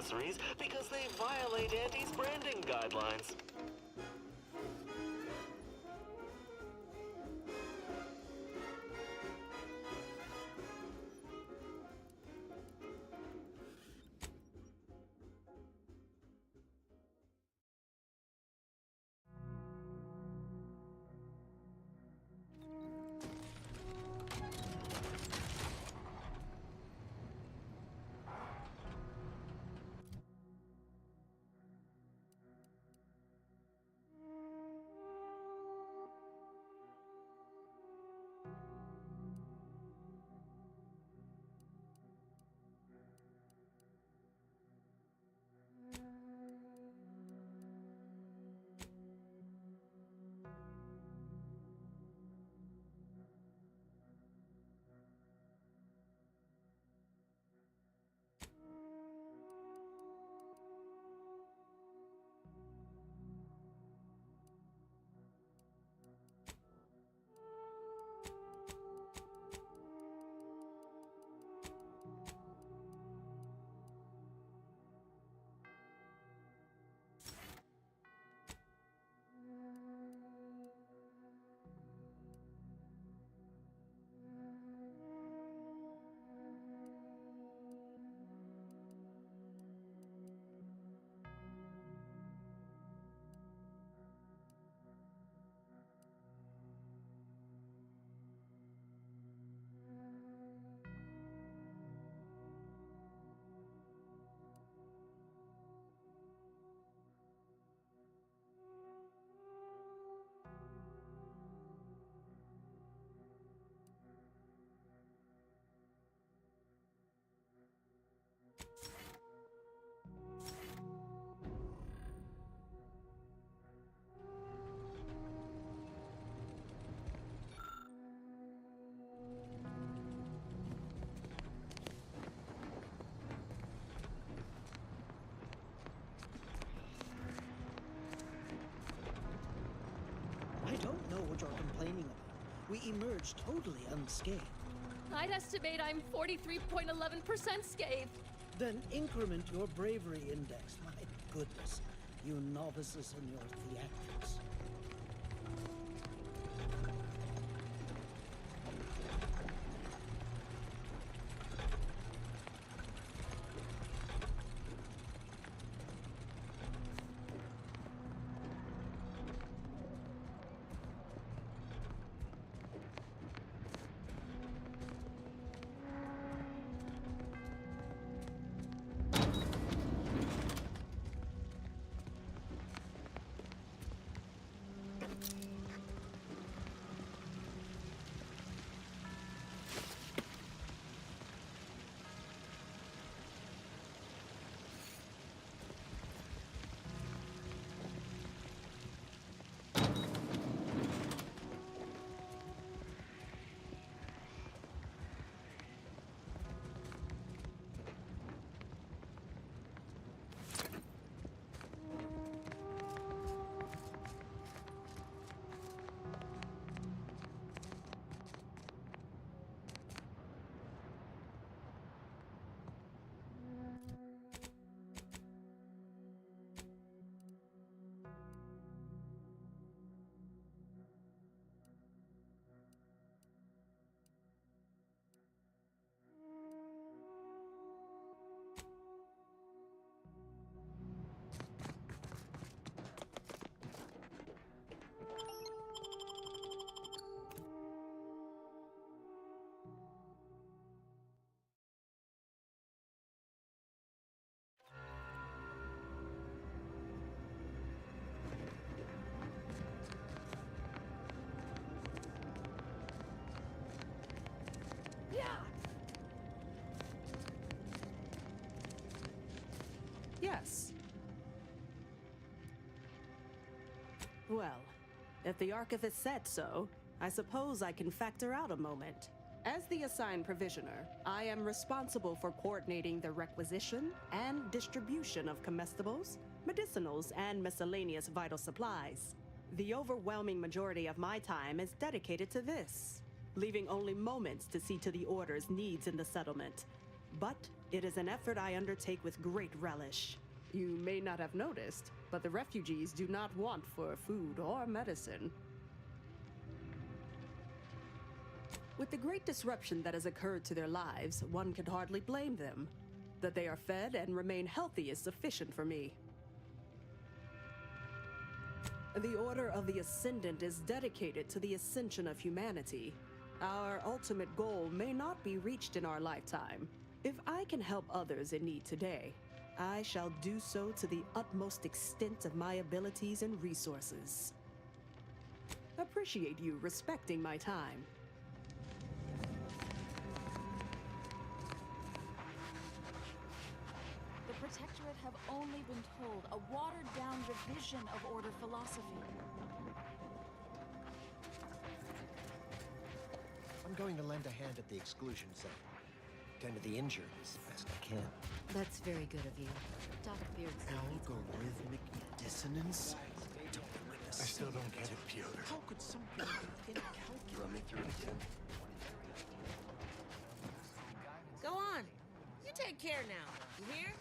accessories because they violate Andy's branding guidelines. I don't know what you're complaining about. We emerged totally unscathed. I'd estimate I'm 43.11% scathed. Then increment your bravery index. My goodness, you novices in your theatrics. Yes. Well, if the archivist said so, I suppose I can factor out a moment. As the assigned provisioner, I am responsible for coordinating the requisition and distribution of comestibles, medicinals, and miscellaneous vital supplies. The overwhelming majority of my time is dedicated to this, leaving only moments to see to the Order's needs in the settlement. but it is an effort I undertake with great relish. You may not have noticed, but the refugees do not want for food or medicine. With the great disruption that has occurred to their lives, one can hardly blame them. That they are fed and remain healthy is sufficient for me. The Order of the Ascendant is dedicated to the ascension of humanity. Our ultimate goal may not be reached in our lifetime. If I can help others in need today, I shall do so to the utmost extent of my abilities and resources. Appreciate you respecting my time. The Protectorate have only been told a watered-down revision of Order philosophy. I'm going to lend a hand at the exclusion zone. Tend to the injured as best I can. That's very good of you. Doc Beard's Algorithmic dissonance? I still don't get it, Piotr. How could something incalculable... Run me through it again. Go on. You take care now. You hear?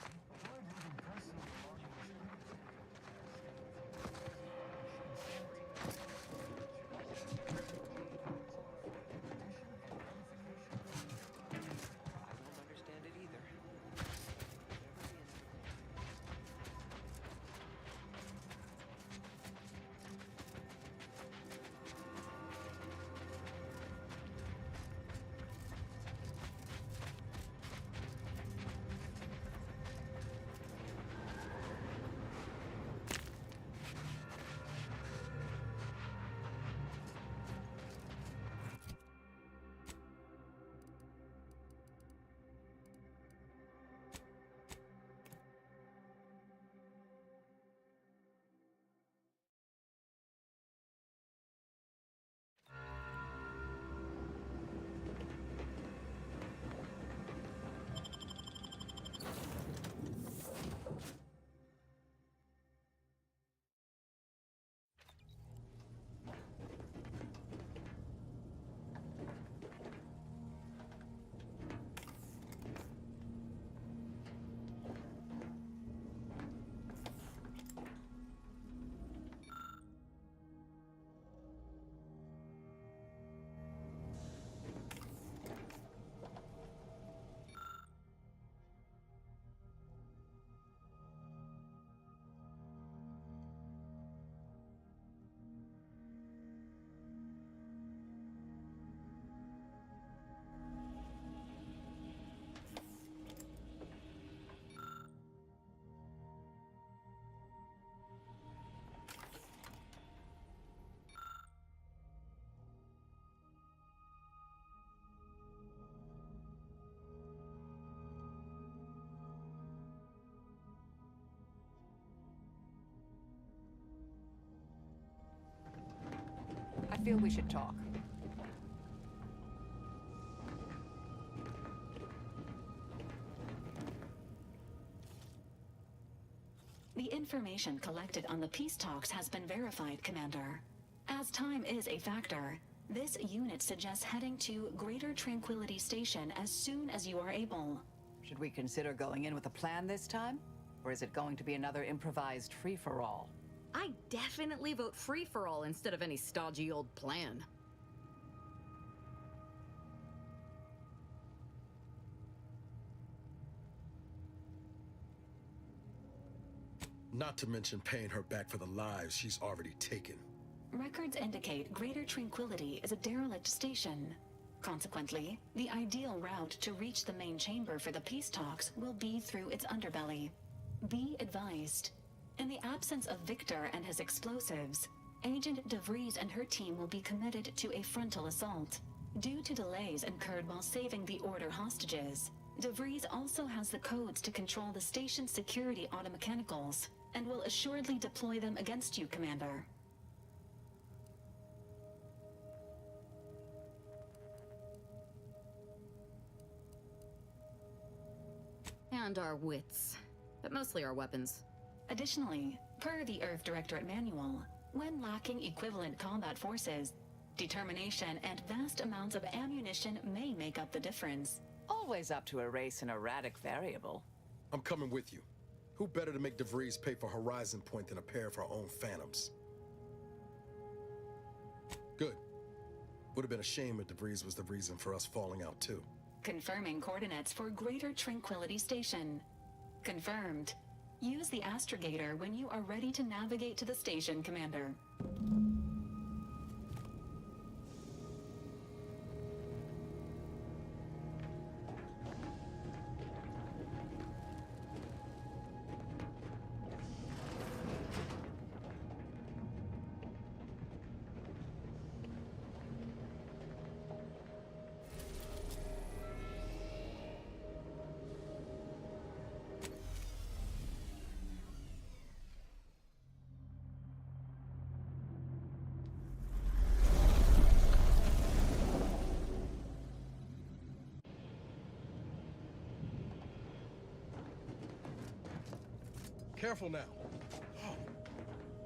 I feel we should talk. The information collected on the peace talks has been verified, Commander. As time is a factor, this unit suggests heading to Greater Tranquility Station as soon as you are able. Should we consider going in with a plan this time? Or is it going to be another improvised free-for-all? I definitely vote free-for-all instead of any stodgy old plan. Not to mention paying her back for the lives she's already taken. Records indicate Greater Tranquility is a derelict station. Consequently, the ideal route to reach the main chamber for the peace talks will be through its underbelly. Be advised. In the absence of Victor and his explosives, Agent DeVries and her team will be committed to a frontal assault. Due to delays incurred while saving the Order hostages, DeVries also has the codes to control the station's security automechanicals, and will assuredly deploy them against you, Commander. And our wits, but mostly our weapons. Additionally, per the Earth Directorate Manual, when lacking equivalent combat forces, determination and vast amounts of ammunition may make up the difference. Always up to erase an erratic variable. I'm coming with you. Who better to make DeVries pay for Horizon Point than a pair of our own phantoms? Good. Would have been a shame if DeVries was the reason for us falling out too. Confirming coordinates for Greater Tranquility Station. Confirmed. Use the astrogator when you are ready to navigate to the station, Commander. Careful now. Oh,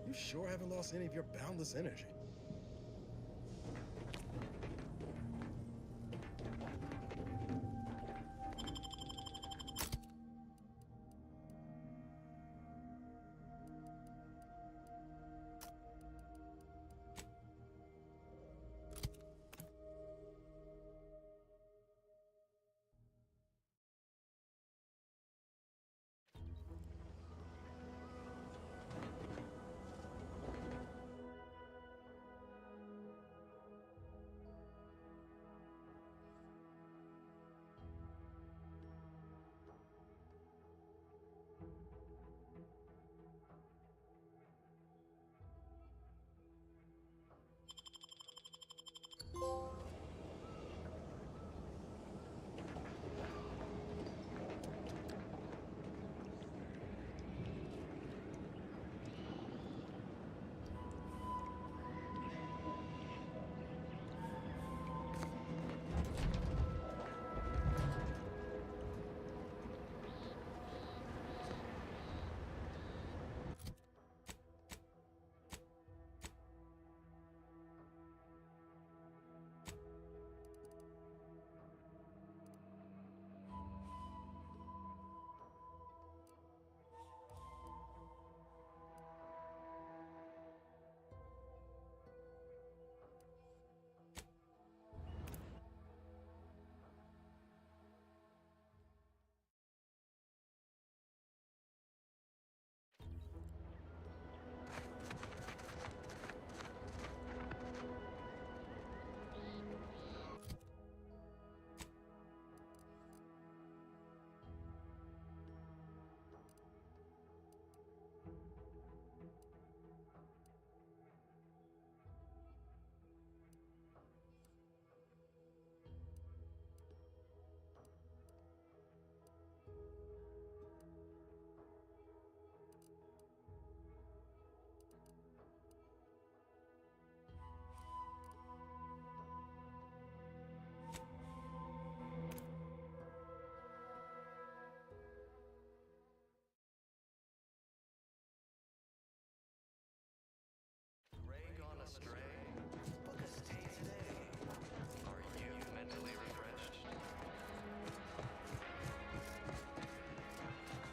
you sure haven't lost any of your boundless energy.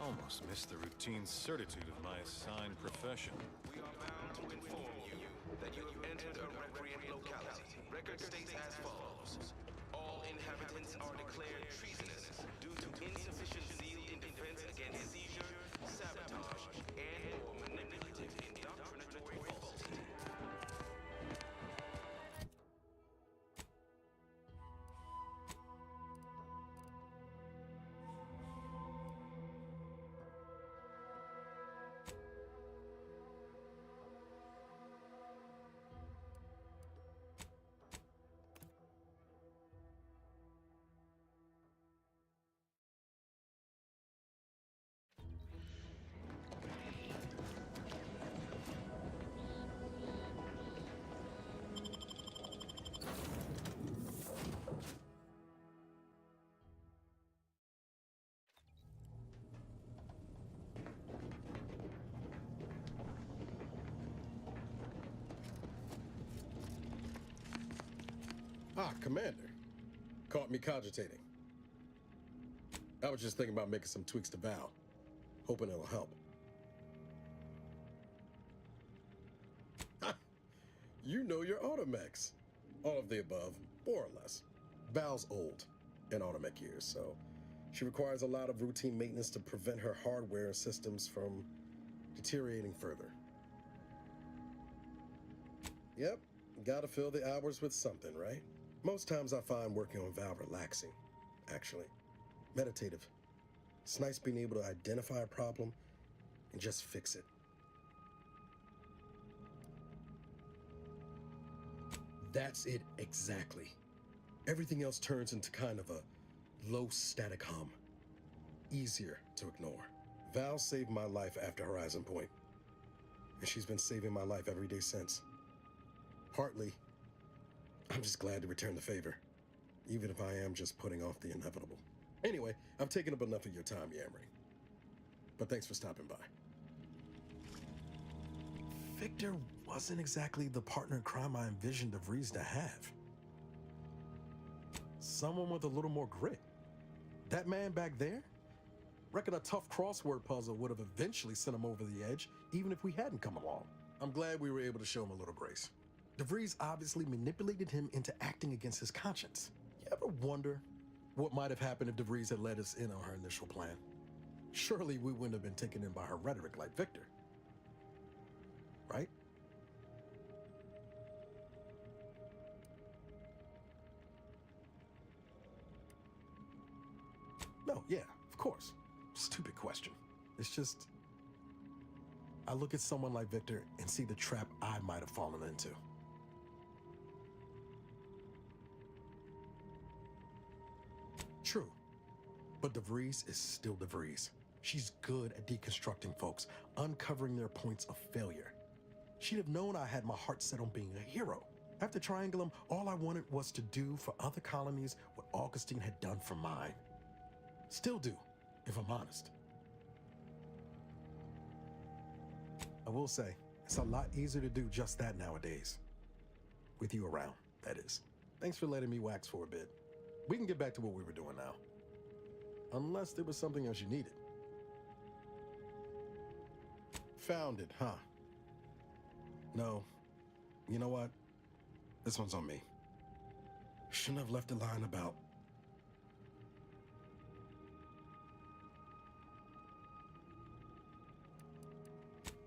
Almost missed the routine certitude of my assigned profession. We are bound to inform you that you have entered a recreant locality. Record states as follows. All inhabitants are declared treasonous due to insufficient zeal in defense against seizure, sabotage, and/or manipulative indoctrinatory falsity. Ah, Commander. Caught me cogitating. I was just thinking about making some tweaks to Val, hoping it'll help. Ha! You know your automechs. All of the above, more or less. Val's old in automech years, so she requires a lot of routine maintenance to prevent her hardware and systems from deteriorating further. Yep, gotta fill the hours with something, right? Most times I find working on Val relaxing, actually. Meditative. It's nice being able to identify a problem and just fix it. That's it exactly. Everything else turns into kind of a low static hum. Easier to ignore. Val saved my life after Horizon Point, and she's been saving my life every day since. Partly, I'm just glad to return the favor, even if I am just putting off the inevitable. Anyway, I've taken up enough of your time, Yamri. But thanks for stopping by. Victor wasn't exactly the partner in crime I envisioned DeVries to have. Someone with a little more grit. That man back there? Reckon a tough crossword puzzle would have eventually sent him over the edge, even if we hadn't come along. I'm glad we were able to show him a little grace. DeVries obviously manipulated him into acting against his conscience. You ever wonder what might have happened if DeVries had let us in on her initial plan? Surely we wouldn't have been taken in by her rhetoric like Victor. Right? No, yeah, of course. Stupid question. It's just, I look at someone like Victor and see the trap I might have fallen into. True, but DeVries is still DeVries. She's good at deconstructing folks, uncovering their points of failure. She'd have known I had my heart set on being a hero. After Triangulum, all I wanted was to do for other colonies what Augustine had done for mine. Still do, if I'm honest. I will say, it's a lot easier to do just that nowadays. With you around, that is. Thanks for letting me wax for a bit. We can get back to what we were doing now. Unless there was something else you needed. Found it, huh? No. You know what? This one's on me. Shouldn't have left a line about...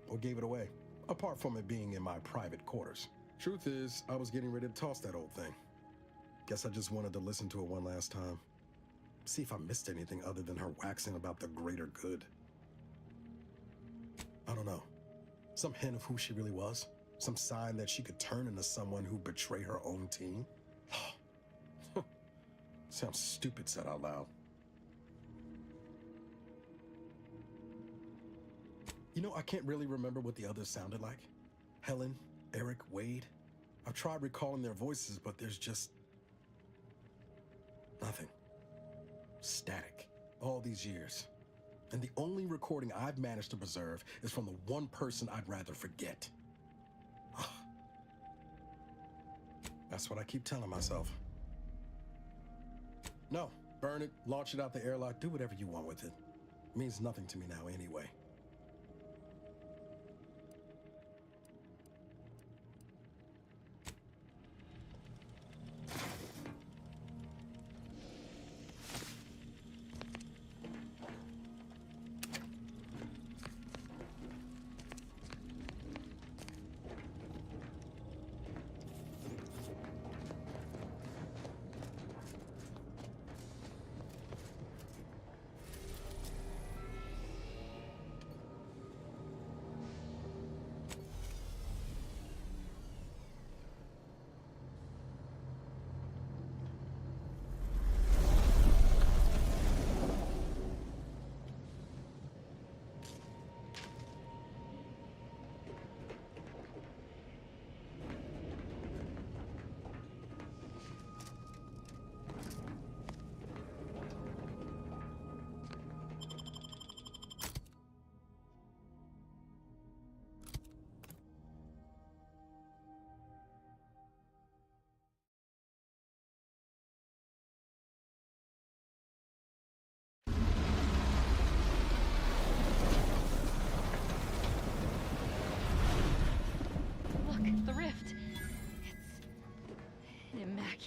or gave it away, apart from it being in my private quarters. Truth is, I was getting ready to toss that old thing. Guess I just wanted to listen to it one last time. See if I missed anything other than her waxing about the greater good. I don't know. Some hint of who she really was? Some sign that she could turn into someone who betrayed her own team? Sounds stupid said out loud. You know, I can't really remember what the others sounded like. Helen, Eric, Wade. I've tried recalling their voices, but there's just... nothing. Static. All these years. And the only recording I've managed to preserve is from the one person I'd rather forget. That's what I keep telling myself. No, burn it, launch it out the airlock, do whatever you want with it. It means nothing to me now anyway.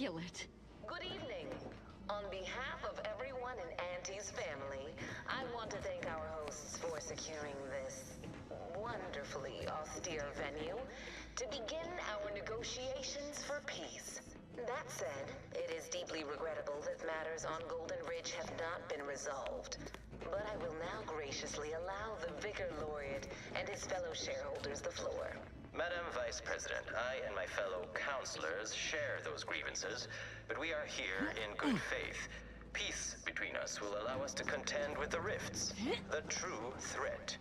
immaculate. Good evening. On behalf of everyone in Auntie's family, I want to thank our hosts for securing this wonderfully austere venue to begin our negotiations for peace. That said, it is deeply regrettable that matters on Golden Ridge have not been resolved. But I will now graciously allow the Vicar Laureate and his fellow shareholders the floor. Madam Vice President, I and my fellow counselors share those grievances, but we are here in good faith. Peace between us will allow us to contend with the rifts, the true threat.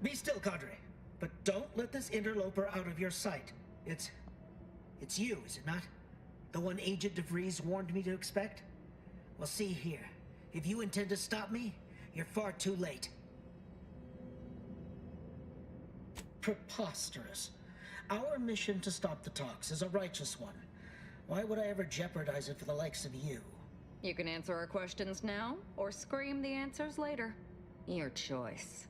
Be still, Cadre. But don't let this interloper out of your sight. It's you, is it not? The one Agent DeVries warned me to expect? Well, see here. If you intend to stop me, you're far too late. Preposterous. Our mission to stop the talks is a righteous one. Why would I ever jeopardize it for the likes of you? You can answer our questions now, or scream the answers later. Your choice.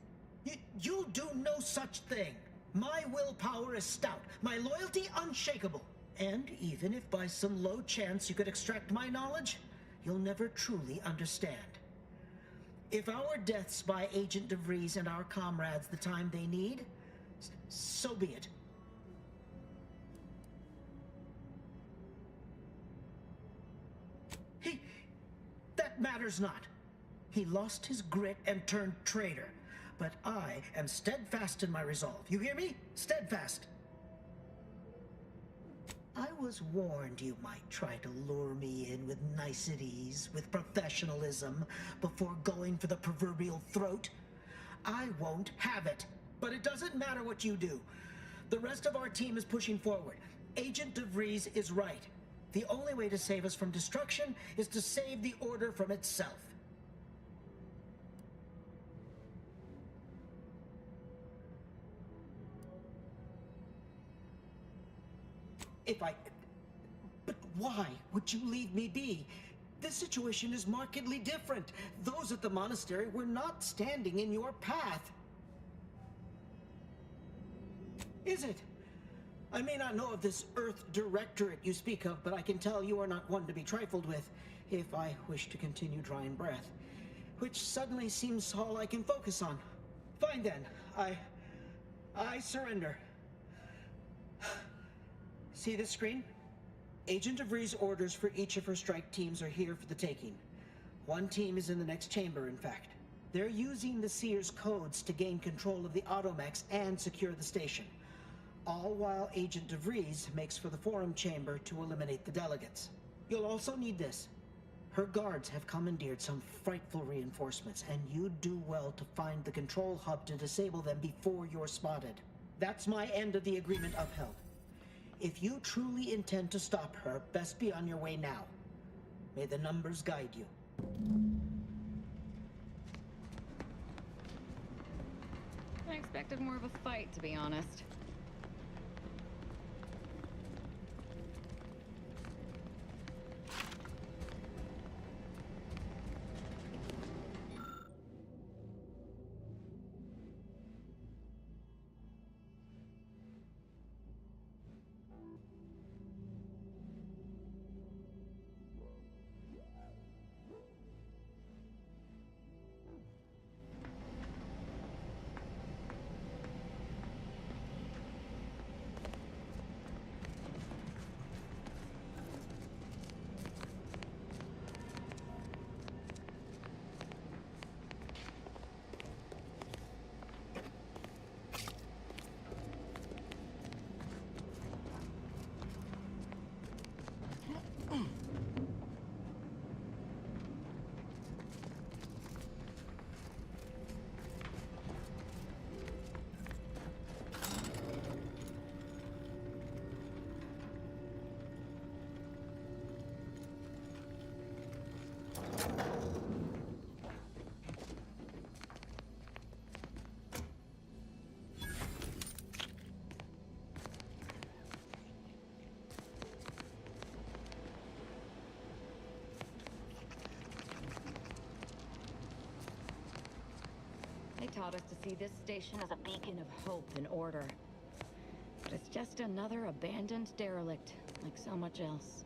You'll do no such thing. My willpower is stout, my loyalty unshakable. And even if by some low chance you could extract my knowledge, you'll never truly understand. If our deaths buy Agent DeVries and our comrades the time they need, so be it. That matters not. He lost his grit and turned traitor. But I am steadfast in my resolve. You hear me? Steadfast. I was warned you might try to lure me in with niceties, with professionalism, before going for the proverbial throat. I won't have it. But it doesn't matter what you do. The rest of our team is pushing forward. Agent DeVries is right. The only way to save us from destruction is to save the Order from itself. But why would you leave me be? This situation is markedly different. Those at the monastery were not standing in your path. Is it? I may not know of this Earth Directorate you speak of, but I can tell you are not one to be trifled with, if I wish to continue drawing breath. Which suddenly seems all I can focus on. Fine then, I surrender. See this screen? Agent DeVries' orders for each of her strike teams are here for the taking. One team is in the next chamber, in fact. They're using the Seer's codes to gain control of the automechs and secure the station. All while Agent DeVries makes for the forum chamber to eliminate the delegates. You'll also need this. Her guards have commandeered some frightful reinforcements, and you'd do well to find the control hub to disable them before you're spotted. That's my end of the agreement upheld. If you truly intend to stop her, best be on your way now. May the numbers guide you. I expected more of a fight, to be honest. taught us to see this station as a beacon of hope and order. But it's just another abandoned derelict, like so much else.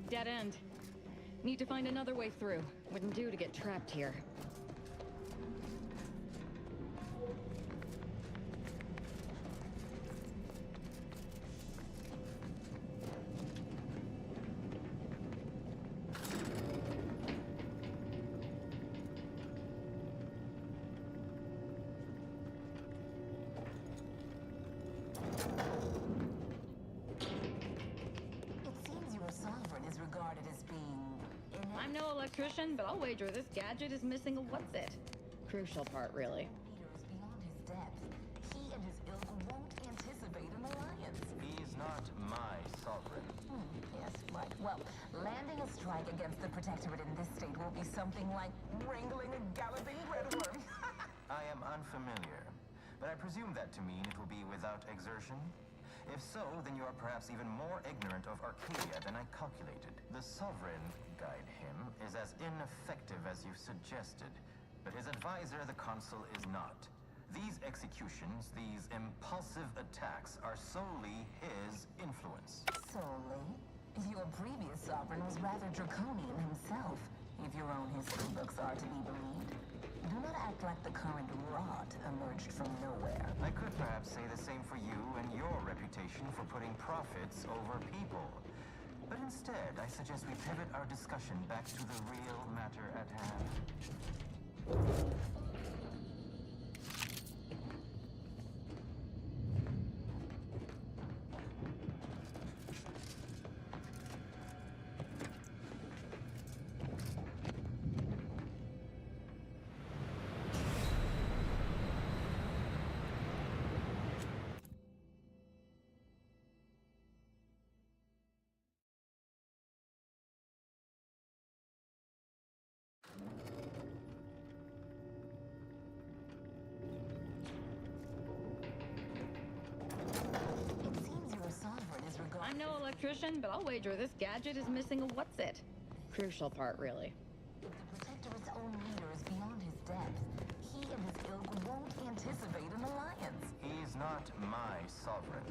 Dead end. Need to find another way through. Wouldn't do to get trapped here. I'm no electrician, but I'll wager this gadget is missing a what's-it. Crucial part, really. Beyond his depth, he and his ilk won't anticipate an alliance. He's not my sovereign. Yes, right. Well, landing a strike against the Protectorate in this state will be something like wrangling a galloping redworm. I am unfamiliar, but I presume that to mean it will be without exertion? If so, then you are perhaps even more ignorant of Arcadia than I calculated. The Sovereign, guide him, is as ineffective as you suggested, but his advisor, the Consul, is not. These executions, these impulsive attacks, are solely his influence. Solely? Your previous sovereign was rather draconian himself, if your own history books are to be believed. Do not act like the current rot emerged from nowhere. I could perhaps say the same for you and your reputation for putting profits over people. But instead, I suggest we pivot our discussion back to the real matter at hand. I'm no electrician, but I'll wager this gadget is missing a what's-it. Crucial part, really. The Protectorate's own leader is beyond his depth. He and his ilk won't anticipate an alliance. He's not my sovereign.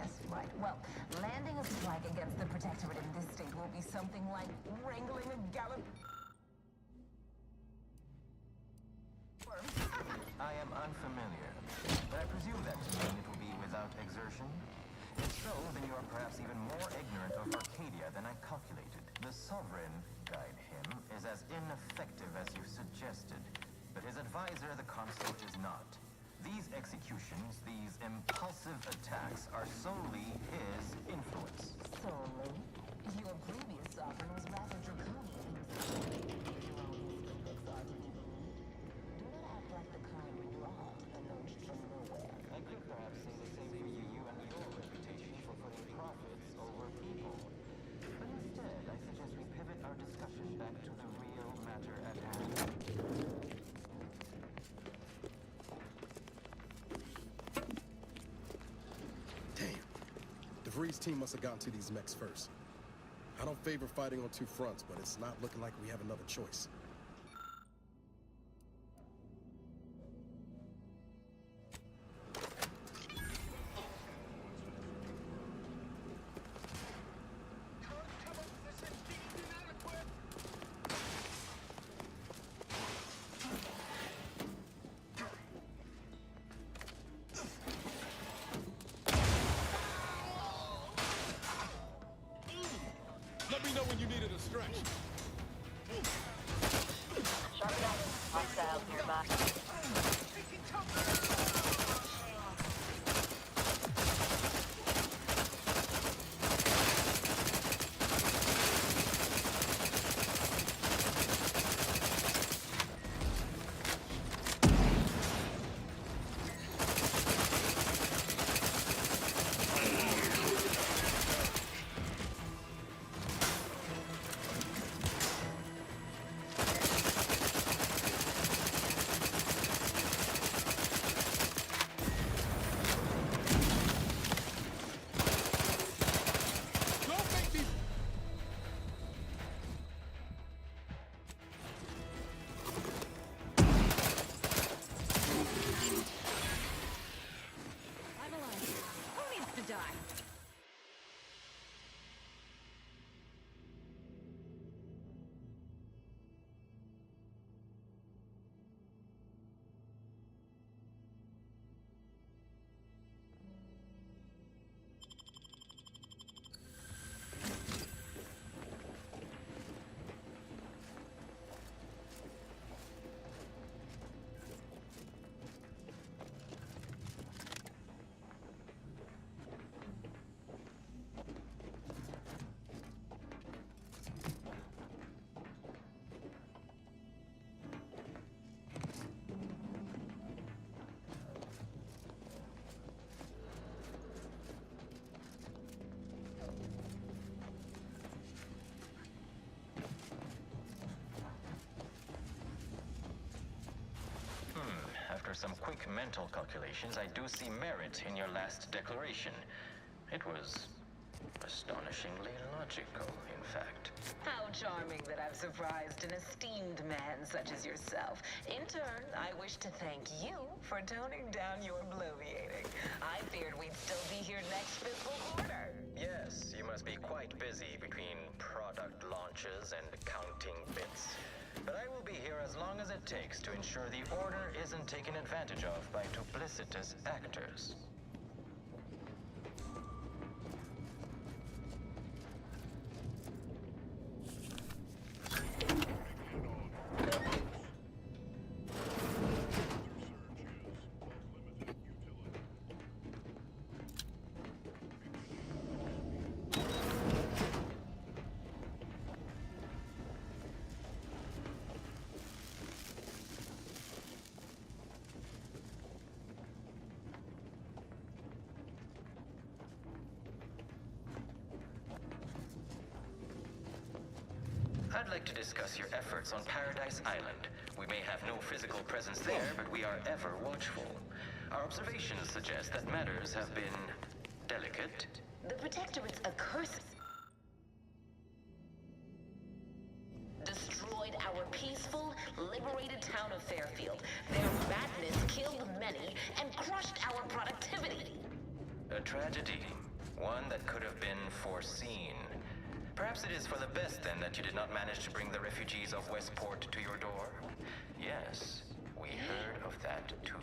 Yes, right. Well, landing a strike against the Protectorate in this state will be something like wrangling a gallop... I am unfamiliar, but I presume that to mean it will be without exertion? If so, then you are perhaps even more ignorant of Arcadia than I calculated. The Sovereign, guide him, is as ineffective as you suggested, but his advisor, the Consul, is not. These executions, these impulsive attacks, are solely his influence. Solely? Your previous sovereign was rather draconian himself. Your own history books are to be believed. Do not act like the current rot emerged from nowhere. I could perhaps say the same for you and your reputation for putting profits over people. But instead, I suggest we pivot our discussion back to the real matter at hand. Damn. DeVries' team must have gotten to these mechs first. I don't favor fighting on two fronts, but it's not looking like we have another choice. direction. Sharp gun. Hostiles nearby. I'm alive. Who needs to die? After some quick mental calculations, I do see merit in your last declaration. It was astonishingly logical, in fact. How charming that I've surprised an esteemed man such as yourself. In turn, I wish to thank you for toning down your bloviating. I feared we'd still be here next fiscal quarter. Yes, you must be quite busy between product launches and counting bits. But I will be here as long as it takes to ensure the order isn't taken advantage of by duplicitous actors. I'd like to discuss your efforts on Paradise Island. We may have no physical presence there, but we are ever watchful. Our observations suggest that matters have been delicate. The Protectorate's accursed destroyed our peaceful, liberated town of Fairfield. Their madness killed many and crushed our productivity. A tragedy. One that could have been foreseen. Perhaps it is for the best, then, that you did not manage to bring the refugees of Westport to your door? Yes, we heard of that, too.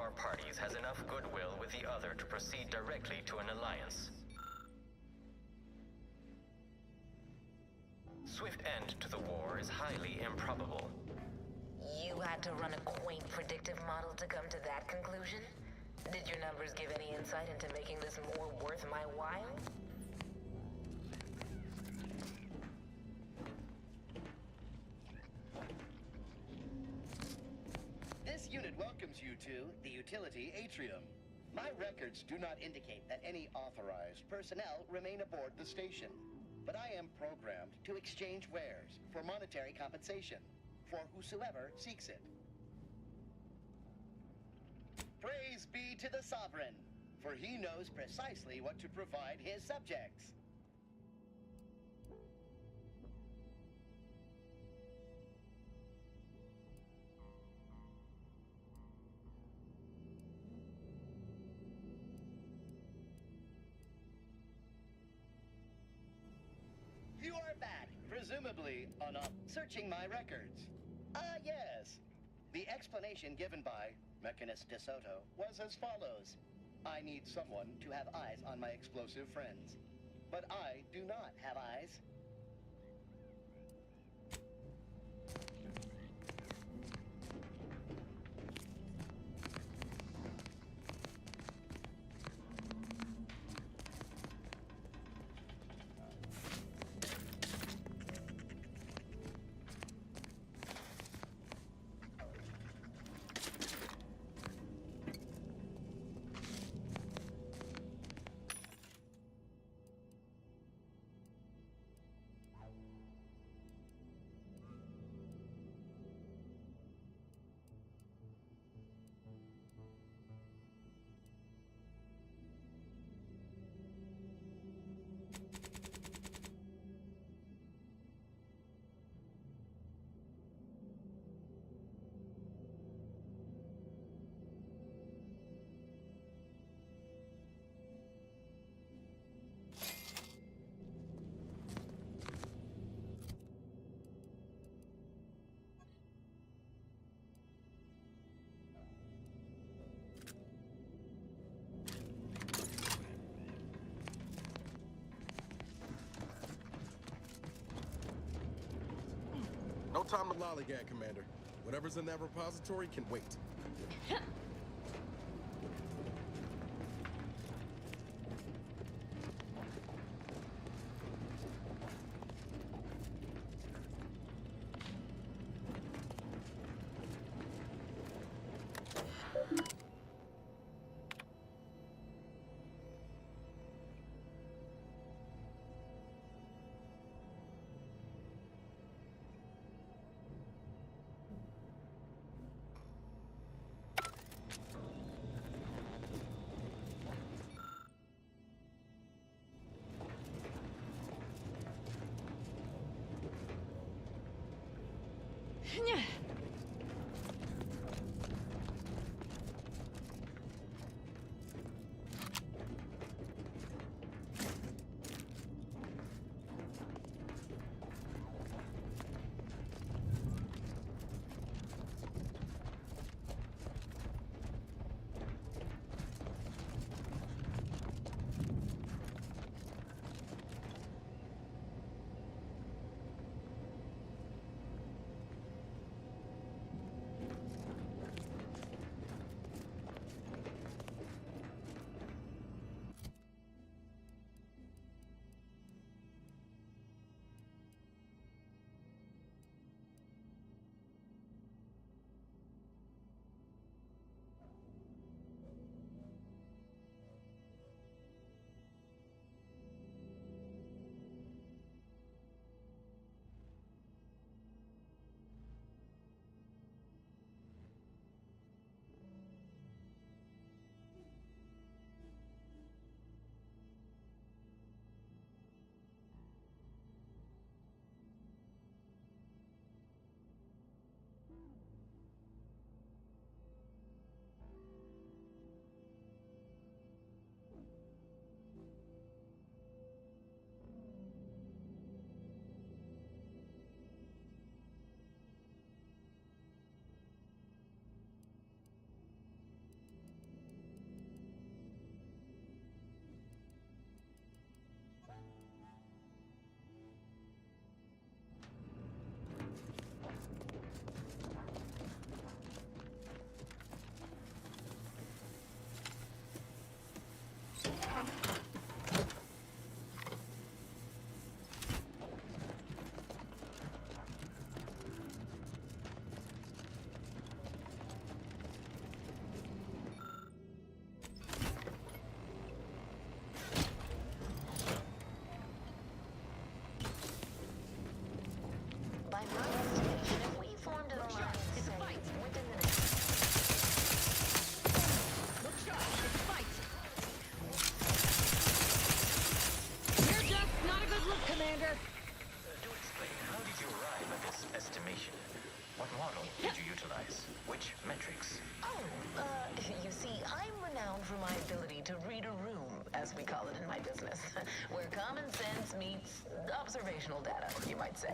our parties has enough goodwill with the other to proceed directly to an alliance. Swift end to the war is highly improbable. You had to run a quaint predictive model to come to that conclusion? Did your numbers give any insight into making this more worth my while? This unit welcomes you to the utility atrium. My records do not indicate that any authorized personnel remain aboard the station, but I am programmed to exchange wares for monetary compensation for whosoever seeks it. Praise be to the Sovereign, for he knows precisely what to provide his subjects. You are back, presumably searching my records. Ah, yes. The explanation given by Mechanist DeSoto was as follows. I need someone to have eyes on my explosive friends. But I do not have eyes. No time to lollygag, Commander. Whatever's in that repository can wait. to read a room, as we call it in my business, where common sense meets observational data, you might say.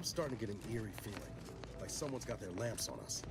I'm starting to get an eerie feeling, like someone's got their lamps on us.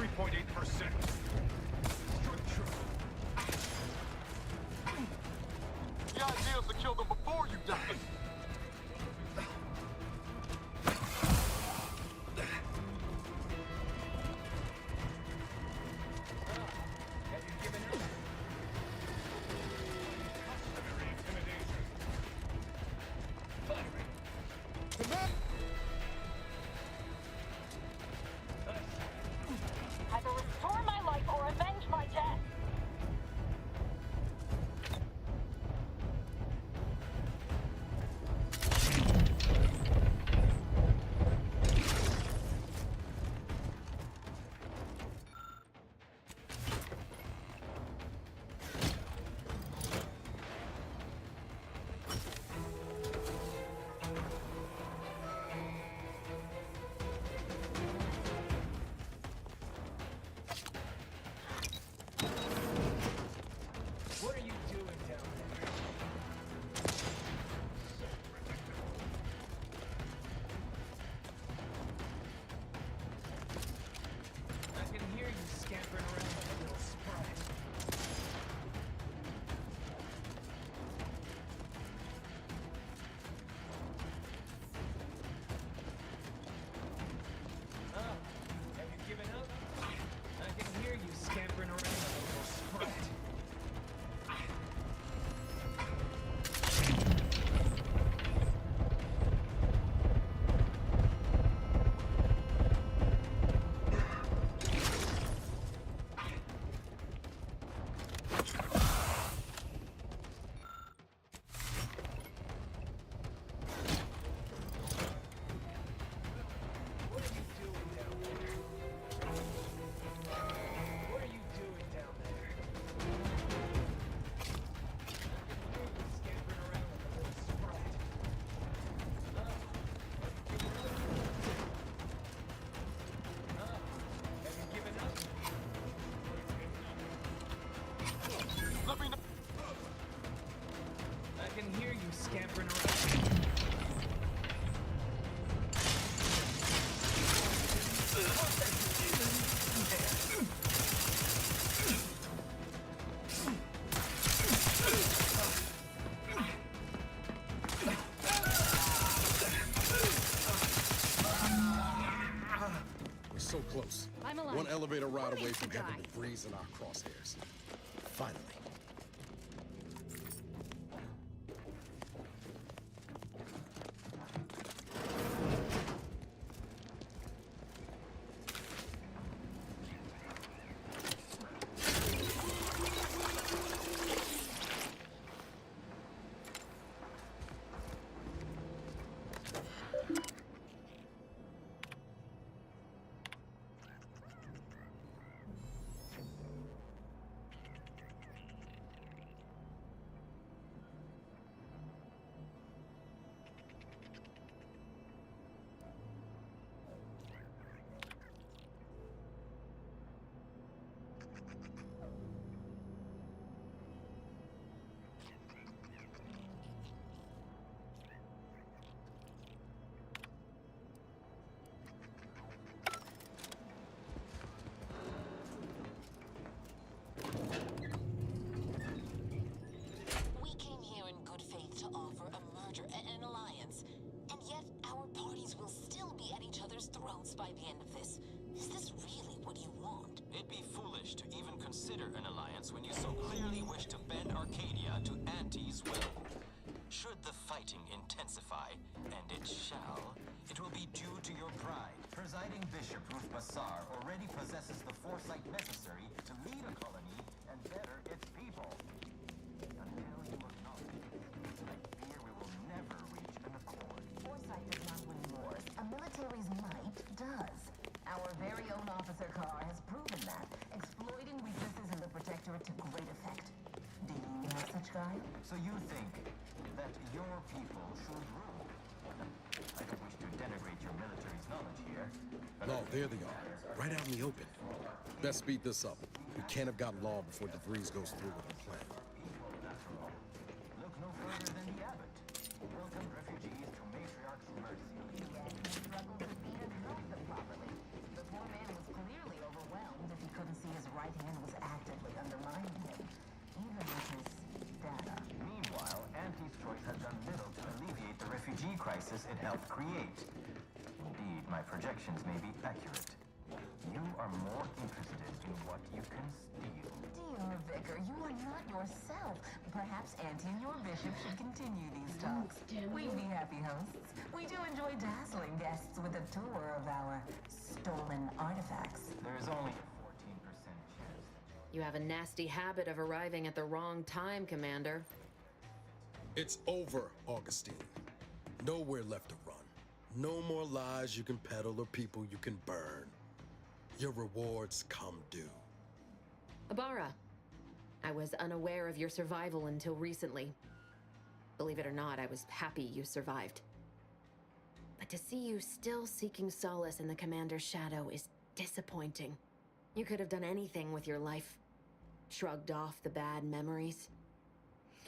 3.8%. The idea is to kill them before you die. Either restore my life or avenge my death. What are you doing down there? I can hear you scampering around like a little sprite. Oh, have you given up? I can hear you scampering around like a little sprite. What are you doing down there? What are you doing down there? I can hear you scampering around like a little sprite. Have you given up? Let me know. I can hear you scampering around. We're so close. I'm alive. One elevator ride Who away needs from to having die? DeVries in our crosshairs. Finally. We came here in good faith to offer a merger, an alliance. And yet, our parties will still be at each other's throats by the end of this. Is this really what you want? It'd be foolish to even consider an alliance when you so clearly wish to bend Arcadia to Auntie's will. Should the fighting intensify, and it shall, it will be due to your pride. Presiding Bishop Ruth Bassar already possesses the foresight necessary to lead a colony and better its people. Until you acknowledge it, I fear we will never reach an accord. Foresight does not win wars. A military's might does. Our very own officer Carr has proven that, exploiting weaknesses in the Protectorate to great effect. Do you know such guy? So you think that your people should rule? I don't wish to denigrate your military's knowledge here. No, there they are. Right out in the open. Best speed this up. We can't have gotten law before DeVries goes through with the plan. Look no further than the abbot. Welcome refugees to Matriarch's mercy. Yet he struggled to feed and house them properly. The poor man was clearly overwhelmed. his right hand was actively undermining him, even with his data. Meanwhile, Auntie's Choice has done little to alleviate the refugee crisis it helped create. Indeed, my projections may be accurate. You are more interested in what you can steal. Dear Vicar, you are not yourself. Perhaps Auntie and your bishop should continue these talks. We'd be happy hosts. We do enjoy dazzling guests with a tour of our stolen artifacts. There's only a 14% chance. You have a nasty habit of arriving at the wrong time, Commander. It's over, Augustine. Nowhere left to run. No more lies you can peddle or people you can burn. Your rewards come due. Ibarra, I was unaware of your survival until recently. Believe it or not, I was happy you survived. But to see you still seeking solace in the Commander's shadow is disappointing. You could have done anything with your life. Shrugged off the bad memories.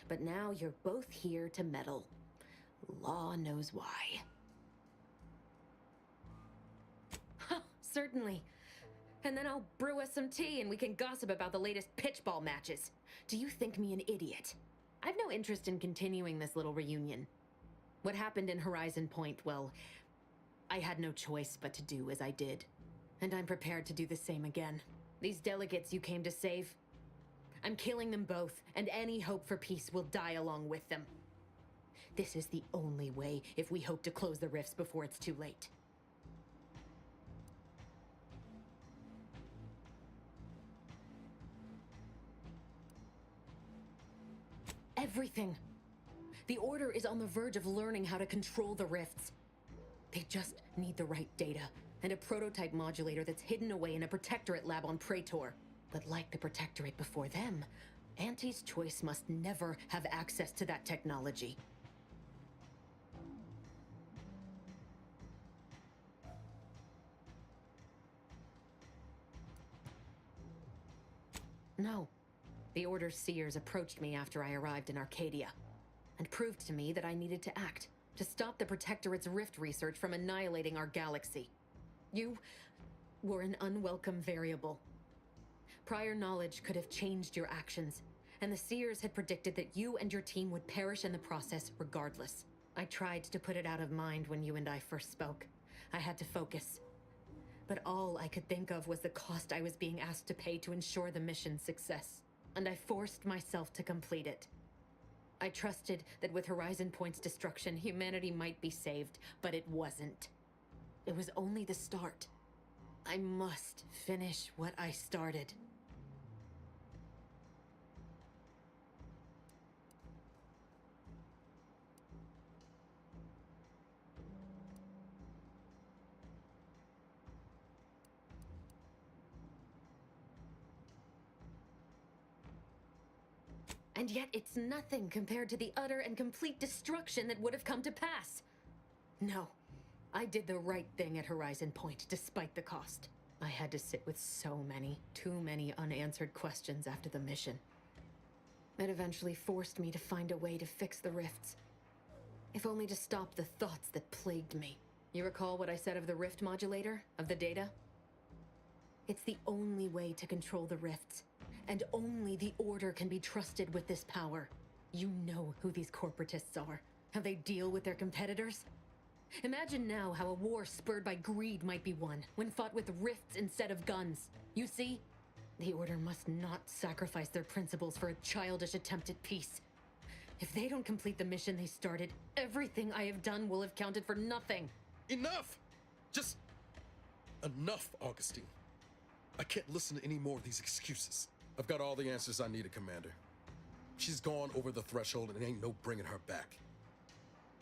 But now you're both here to meddle. Law knows why. Certainly. And then I'll brew us some tea and we can gossip about the latest pitchball matches. Do you think me an idiot? I've no interest in continuing this little reunion. What happened in Horizon Point, well, I had no choice but to do as I did. And I'm prepared to do the same again. These delegates you came to save, I'm killing them both, and any hope for peace will die along with them. This is the only way if we hope to close the rifts before it's too late. Everything. The Order is on the verge of learning how to control the rifts. They just need the right data, and a prototype modulator that's hidden away in a Protectorate lab on Praetor. But like the Protectorate before them, Auntie's Choice must never have access to that technology. No. The Order's seers approached me after I arrived in Arcadia, and proved to me that I needed to act, to stop the Protectorate's rift research from annihilating our galaxy. You were an unwelcome variable. Prior knowledge could have changed your actions, and the seers had predicted that you and your team would perish in the process regardless. I tried to put it out of mind when you and I first spoke. I had to focus. But all I could think of was the cost I was being asked to pay to ensure the mission's success. And I forced myself to complete it. I trusted that with Horizon Point's destruction, humanity might be saved, but it wasn't. It was only the start. I must finish what I started. And yet it's nothing compared to the utter and complete destruction that would have come to pass. No, I did the right thing at Horizon Point, despite the cost. I had to sit with too many unanswered questions after the mission. It eventually forced me to find a way to fix the rifts. If only to stop the thoughts that plagued me. You recall what I said of the rift modulator, of the data? It's the only way to control the rifts. And only the Order can be trusted with this power. You know who these corporatists are, how they deal with their competitors. Imagine now how a war spurred by greed might be won, when fought with rifts instead of guns. You see? The Order must not sacrifice their principles for a childish attempt at peace. If they don't complete the mission they started, everything I have done will have counted for nothing. Enough! Just enough, Augustine. I can't listen to any more of these excuses. I've got all the answers I needed, Commander. She's gone over the threshold and ain't no bringing her back.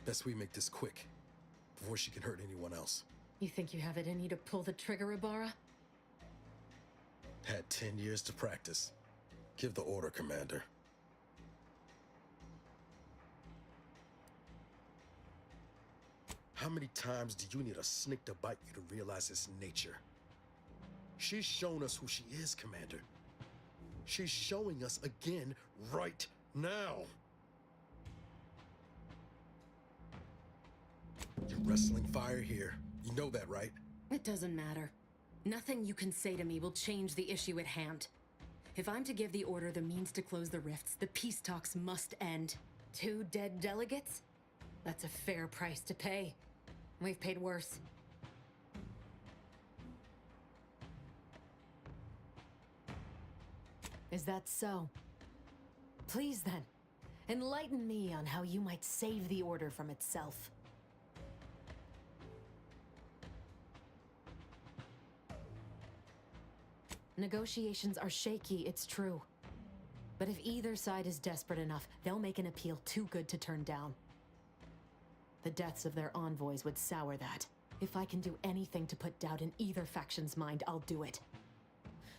Best we make this quick, before she can hurt anyone else. You think you have it in you to pull the trigger, Ibarra? Had 10 years to practice. Give the order, Commander. How many times do you need a snake to bite you to realize its nature? She's shown us who she is, Commander. She's showing us again right now. You're wrestling fire here. You know that, right? It doesn't matter. Nothing you can say to me will change the issue at hand. If I'm to give the Order the means to close the rifts, the peace talks must end. 2 dead delegates? That's a fair price to pay. We've paid worse. Is that so? Please then, enlighten me on how you might save the Order from itself. Negotiations are shaky, it's true. But if either side is desperate enough, they'll make an appeal too good to turn down. The deaths of their envoys would sour that. If I can do anything to put doubt in either faction's mind, I'll do it.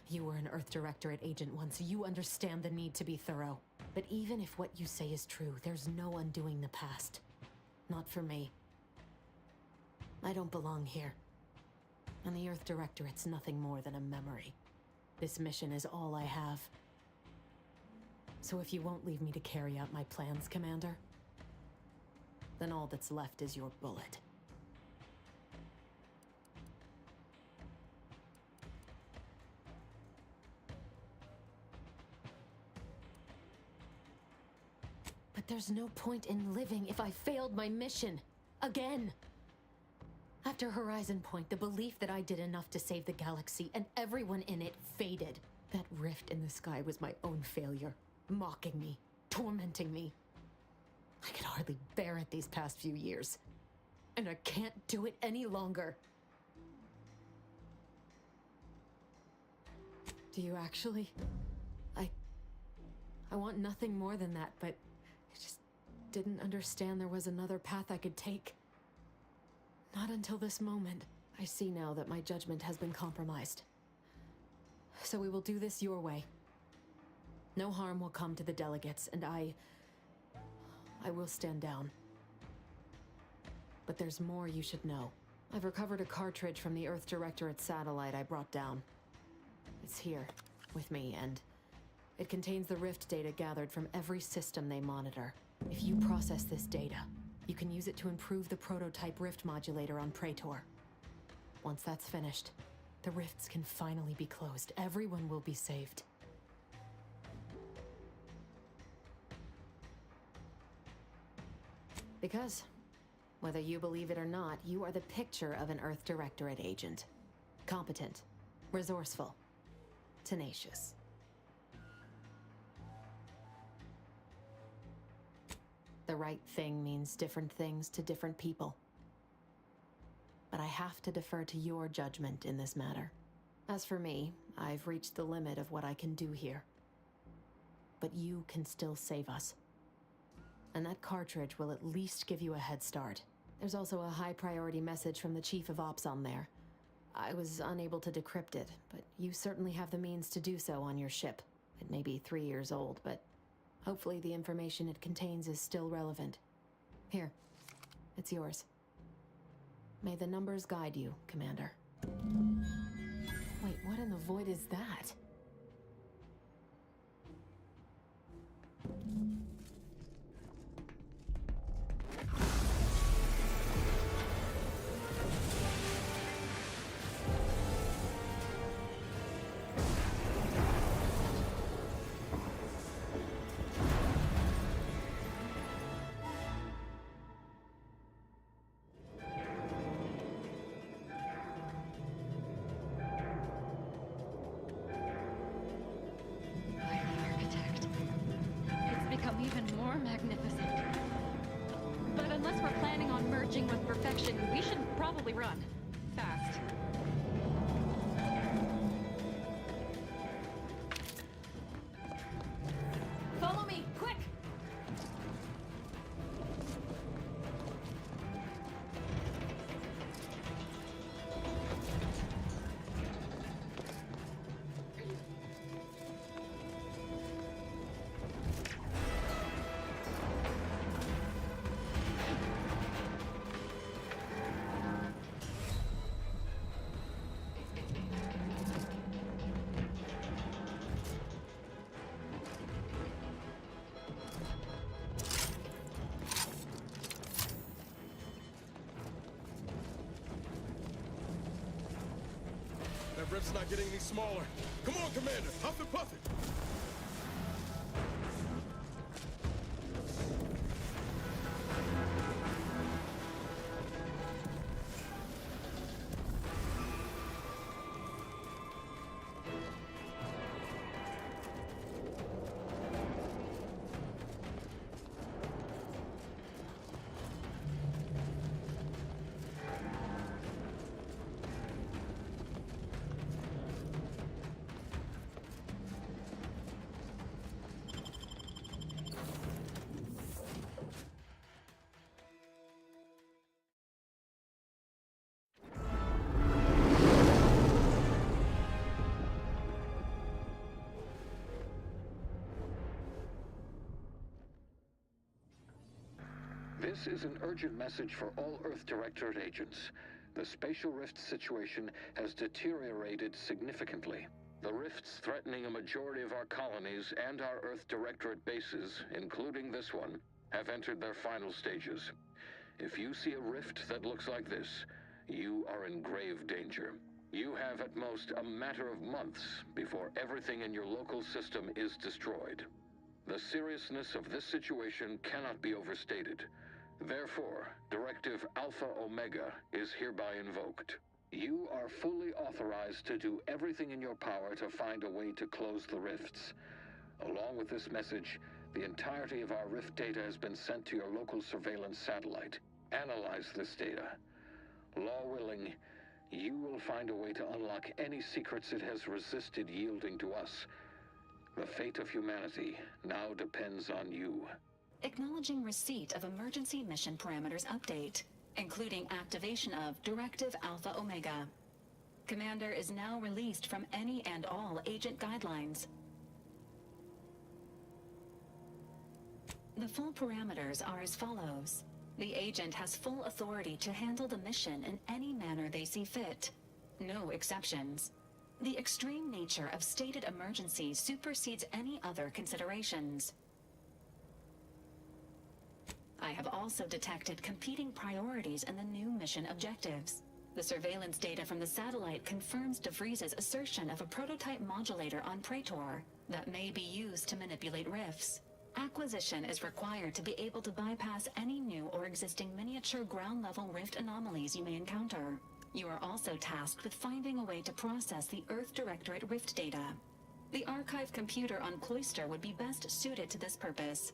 You were an Earth Directorate agent once, so you understand the need to be thorough. But even if what you say is true, there's no undoing the past. Not for me. I don't belong here. And the Earth Directorate's nothing more than a memory. This mission is all I have. So if you won't leave me to carry out my plans, Commander, then all that's left is your bullet. But there's no point in living if I failed my mission. Again! After Horizon Point, the belief that I did enough to save the galaxy and everyone in it faded. That rift in the sky was my own failure, mocking me, tormenting me. I could hardly bear it these past few years, and I can't do it any longer. Do you actually? I want nothing more than that, but I just didn't understand there was another path I could take. Not until this moment. I see now that my judgment has been compromised. So we will do this your way. No harm will come to the delegates, and I will stand down. But there's more you should know. I've recovered a cartridge from the Earth Directorate satellite I brought down. It's here, with me, and it contains the rift data gathered from every system they monitor. If you process this data, you can use it to improve the prototype rift modulator on Praetor. Once that's finished, the rifts can finally be closed. Everyone will be saved. Because, whether you believe it or not, you are the picture of an Earth Directorate agent. Competent, resourceful, tenacious. The right thing means different things to different people. But I have to defer to your judgment in this matter. As for me, I've reached the limit of what I can do here. But you can still save us. And that cartridge will at least give you a head start. There's also a high-priority message from the Chief of Ops on there. I was unable to decrypt it, but you certainly have the means to do so on your ship. It may be 3 years old, but hopefully the information it contains is still relevant. Here, it's yours. May the numbers guide you, Commander. Wait, what in the void is that? Even more magnificent. But unless we're planning on merging with perfection, we should probably run. Fast. Follow me, quick! rift's not getting any smaller. Come on, Commander, huff and puff it. This is an urgent message for all Earth Directorate agents. The spatial rift situation has deteriorated significantly. The rifts threatening a majority of our colonies and our Earth Directorate bases, including this one, have entered their final stages. If you see a rift that looks like this, you are in grave danger. You have at most a matter of months before everything in your local system is destroyed. The seriousness of this situation cannot be overstated. Therefore, Directive Alpha Omega is hereby invoked. You are fully authorized to do everything in your power to find a way to close the rifts. Along with this message, the entirety of our rift data has been sent to your local surveillance satellite. Analyze this data. Law willing, you will find a way to unlock any secrets it has resisted yielding to us. The fate of humanity now depends on you. Acknowledging receipt of emergency mission parameters update, including activation of Directive Alpha Omega. Commander is now released from any and all agent guidelines. The full parameters are as follows. The agent has full authority to handle the mission in any manner they see fit. No exceptions. The extreme nature of stated emergency supersedes any other considerations. I have also detected competing priorities in the new mission objectives. The surveillance data from the satellite confirms DeVries' assertion of a prototype modulator on Praetor that may be used to manipulate rifts. Acquisition is required to be able to bypass any new or existing miniature ground-level rift anomalies you may encounter. You are also tasked with finding a way to process the Earth Directorate rift data. The archive computer on Cloister would be best suited to this purpose.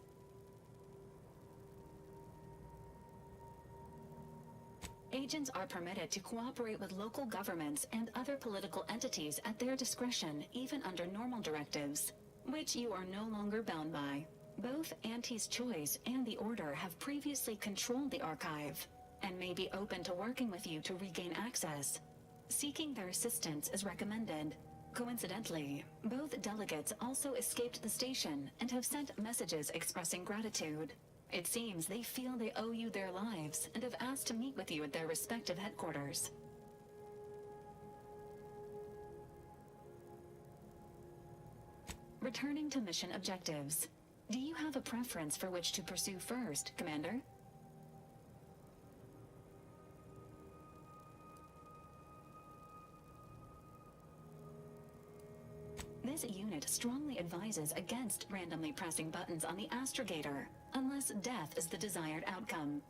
Agents are permitted to cooperate with local governments and other political entities at their discretion, even under normal directives, which you are no longer bound by. Both Auntie's Choice and the Order have previously controlled the archive, and may be open to working with you to regain access. Seeking their assistance is recommended. Coincidentally, both delegates also escaped the station and have sent messages expressing gratitude. It seems they feel they owe you their lives and have asked to meet with you at their respective headquarters. Returning to mission objectives. Do you have a preference for which to pursue first, Commander? This unit strongly advises against randomly pressing buttons on the astrogator, unless death is the desired outcome.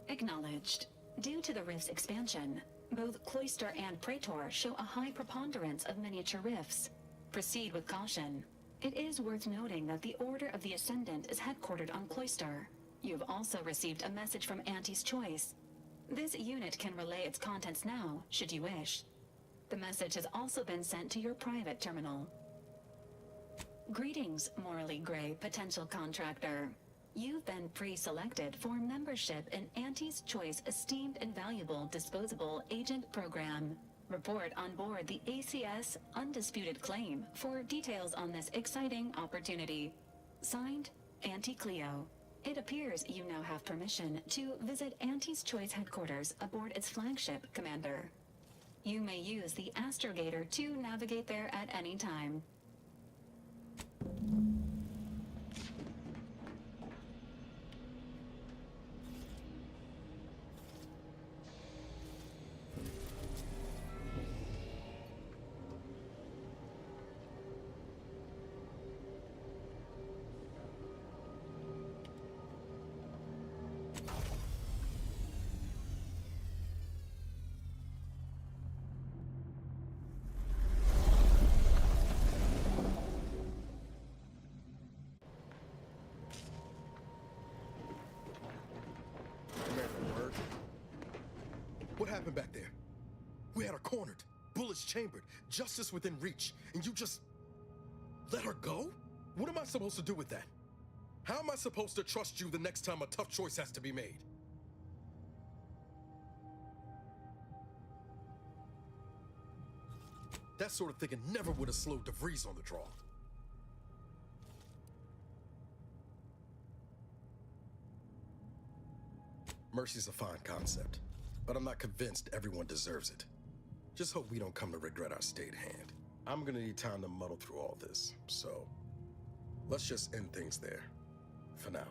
Acknowledged. Due to the rift's expansion, both Cloister and Praetor show a high preponderance of miniature rifts. Proceed with caution. It is worth noting that the Order of the Ascendant is headquartered on Cloister. You've also received a message from Auntie's Choice. This unit can relay its contents now, should you wish. The message has also been sent to your private terminal. Greetings, morally gray potential contractor. You've been pre-selected for membership in Auntie's Choice Esteemed and Valuable Disposable Agent Program. Report on board the ACS Undisputed Claim for details on this exciting opportunity. Signed, Auntie Cleo. It appears you now have permission to visit Auntie's Choice headquarters aboard its flagship, Commander. You may use the astrogator to navigate there at any time. happened back there? We had her cornered, bullets chambered, justice within reach, and you just let her go? What am I supposed to do with that? How am I supposed to trust you the next time a tough choice has to be made? That sort of thinking never would have slowed DeVries on the draw. Mercy's a fine concept, but I'm not convinced everyone deserves it. Just hope we don't come to regret our state hand. I'm gonna need time to muddle through all this, so let's just end things there, for now.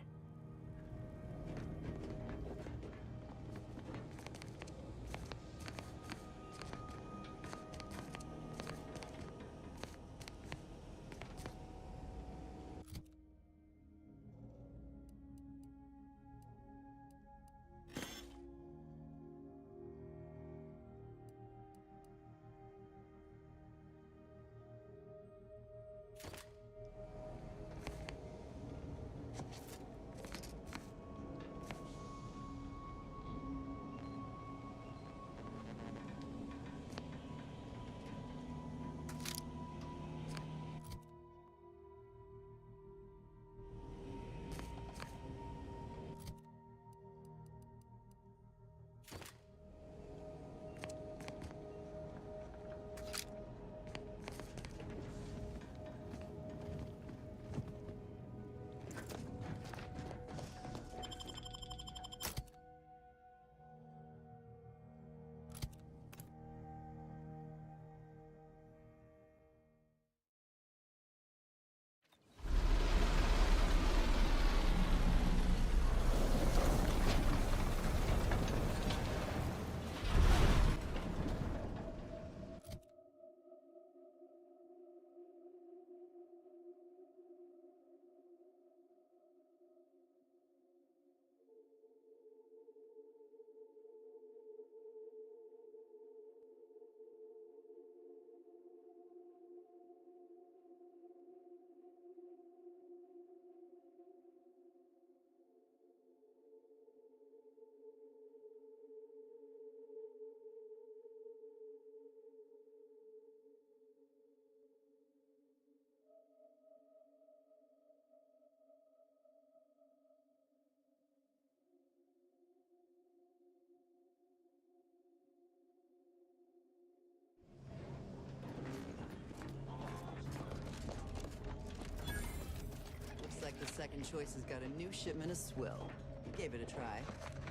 Like the second choice has got a new shipment of swill. Gave it a try.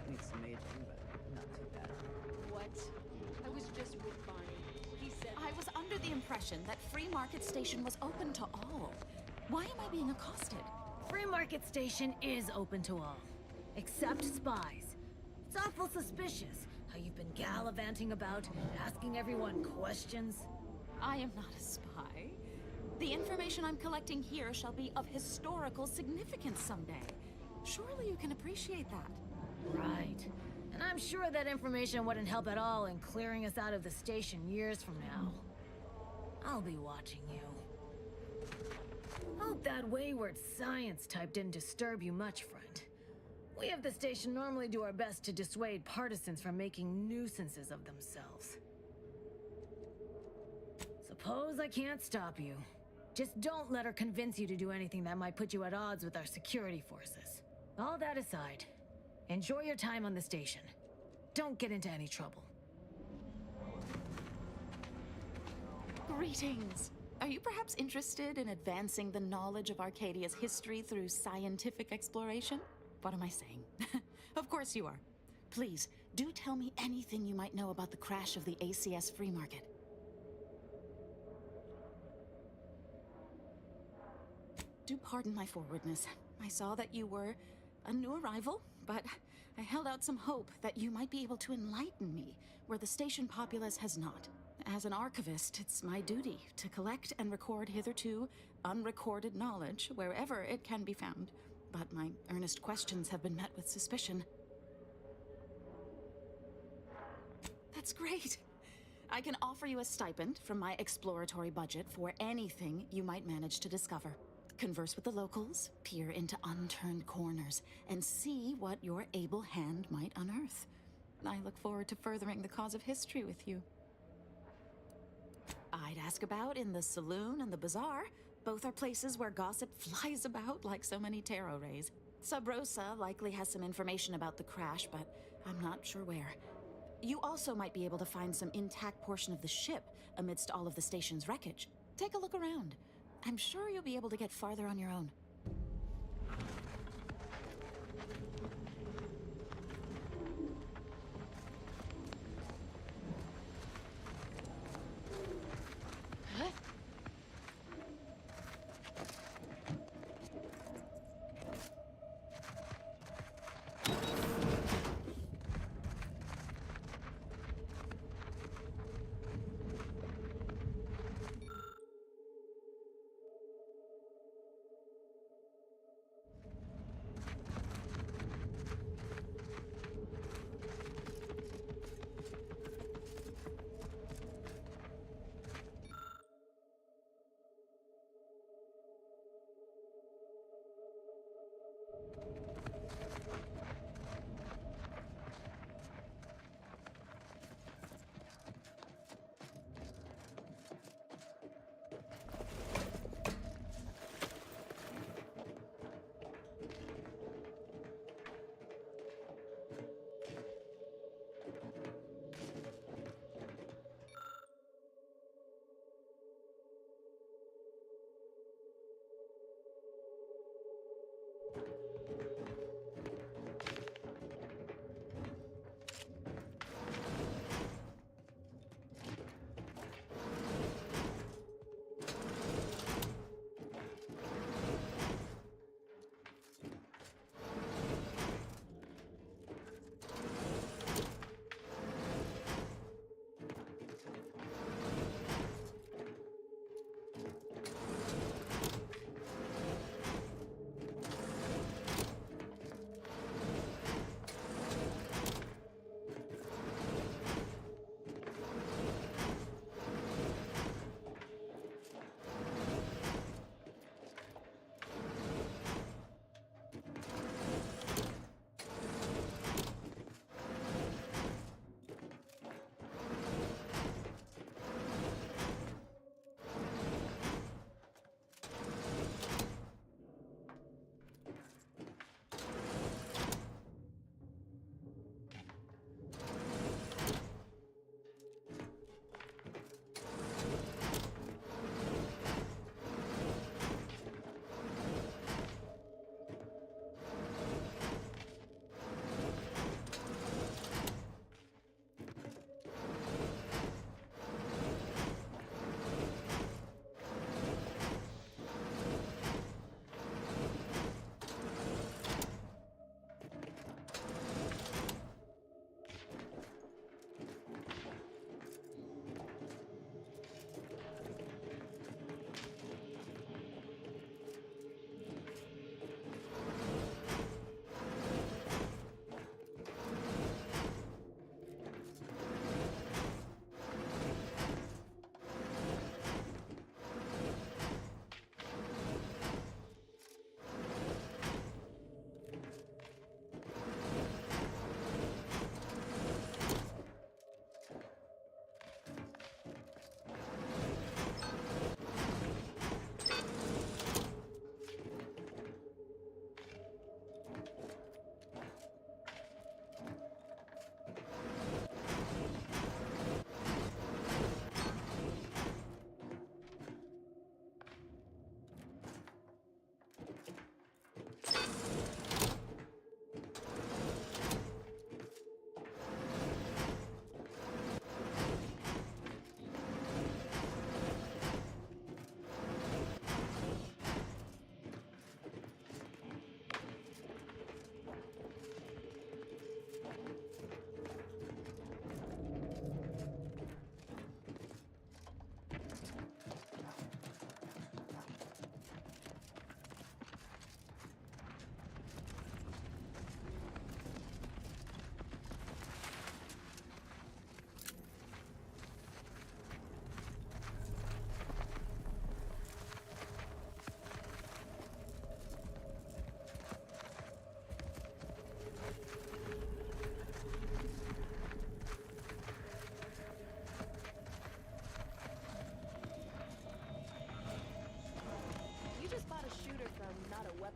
Needs some aging, but not too bad. What? I was just with Barney. He said... I was under the impression that Free Market Station was open to all. Why am I being accosted? Free Market Station is open to all. Except spies. It's awful suspicious how you've been gallivanting about, asking everyone questions. I am not a spy. The information I'm collecting here shall be of historical significance someday. Surely you can appreciate that. Right. And I'm sure that information wouldn't help at all in clearing us out of the station years from now. I'll be watching you. Hope that wayward science type didn't disturb you much, friend. We of the station normally do our best to dissuade partisans from making nuisances of themselves. Suppose I can't stop you. Just don't let her convince you to do anything that might put you at odds with our security forces. All that aside, enjoy your time on the station. Don't get into any trouble. Greetings. Are you perhaps interested in advancing the knowledge of Arcadia's history through scientific exploration? What am I saying? Of course you are. Please, do tell me anything you might know about the crash of the ACS Free Market. Do pardon my forwardness. I saw that you were a new arrival, but I held out some hope that you might be able to enlighten me where the station populace has not. As an archivist, it's my duty to collect and record hitherto unrecorded knowledge wherever it can be found. But my earnest questions have been met with suspicion. That's great. I can offer you a stipend from my exploratory budget for anything you might manage to discover. Converse with the locals, peer into unturned corners, and see what your able hand might unearth. I look forward to furthering the cause of history with you. I'd ask about in the saloon and the bazaar. Both are places where gossip flies about like so many tarot rays. Sub Rosa likely has some information about the crash, but I'm not sure where. You also might be able to find some intact portion of the ship amidst all of the station's wreckage. Take a look around. I'm sure you'll be able to get farther on your own.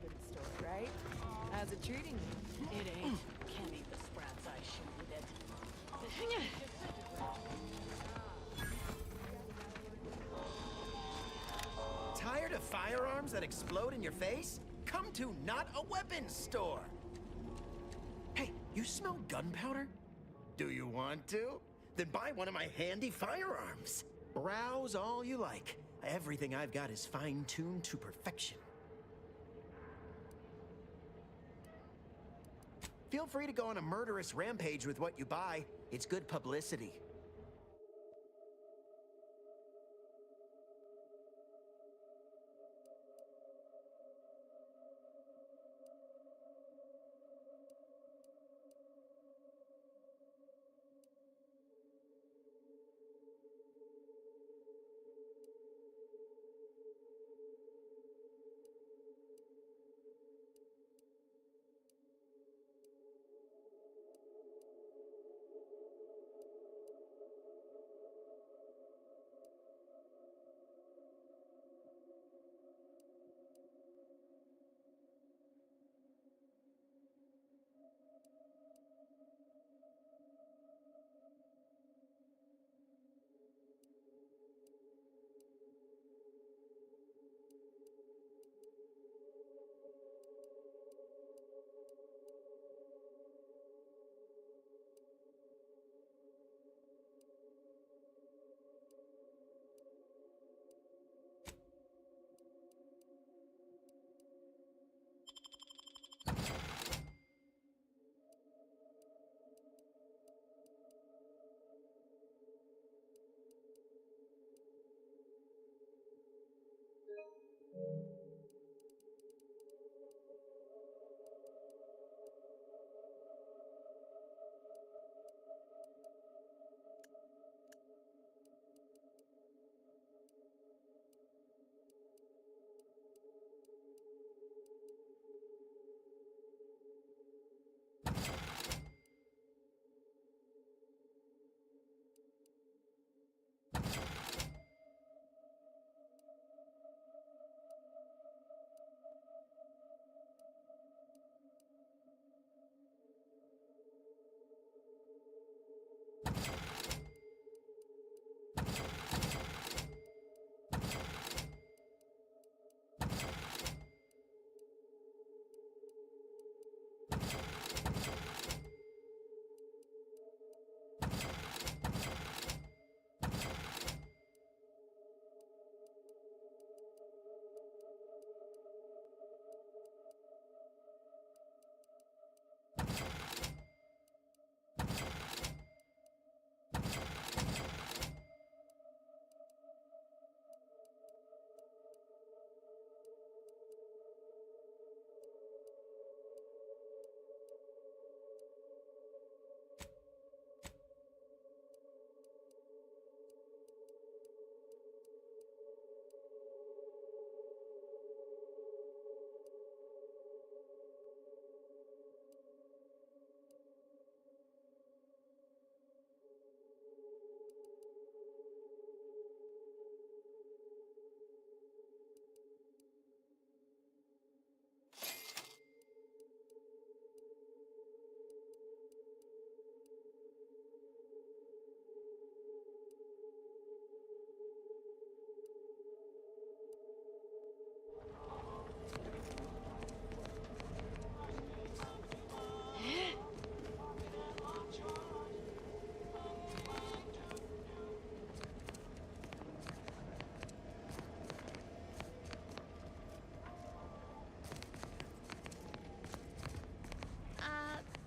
weapons store, right? How's it treating you? It ain't. Can't eat the sprats I shoot with it. Tired of firearms that explode in your face? Come to Not a Weapons Store! Hey, you smell gunpowder? Do you want to? Then buy one of my handy firearms. Browse all you like. Everything I've got is fine-tuned to perfection. Feel free to go on a murderous rampage with what you buy. It's good publicity.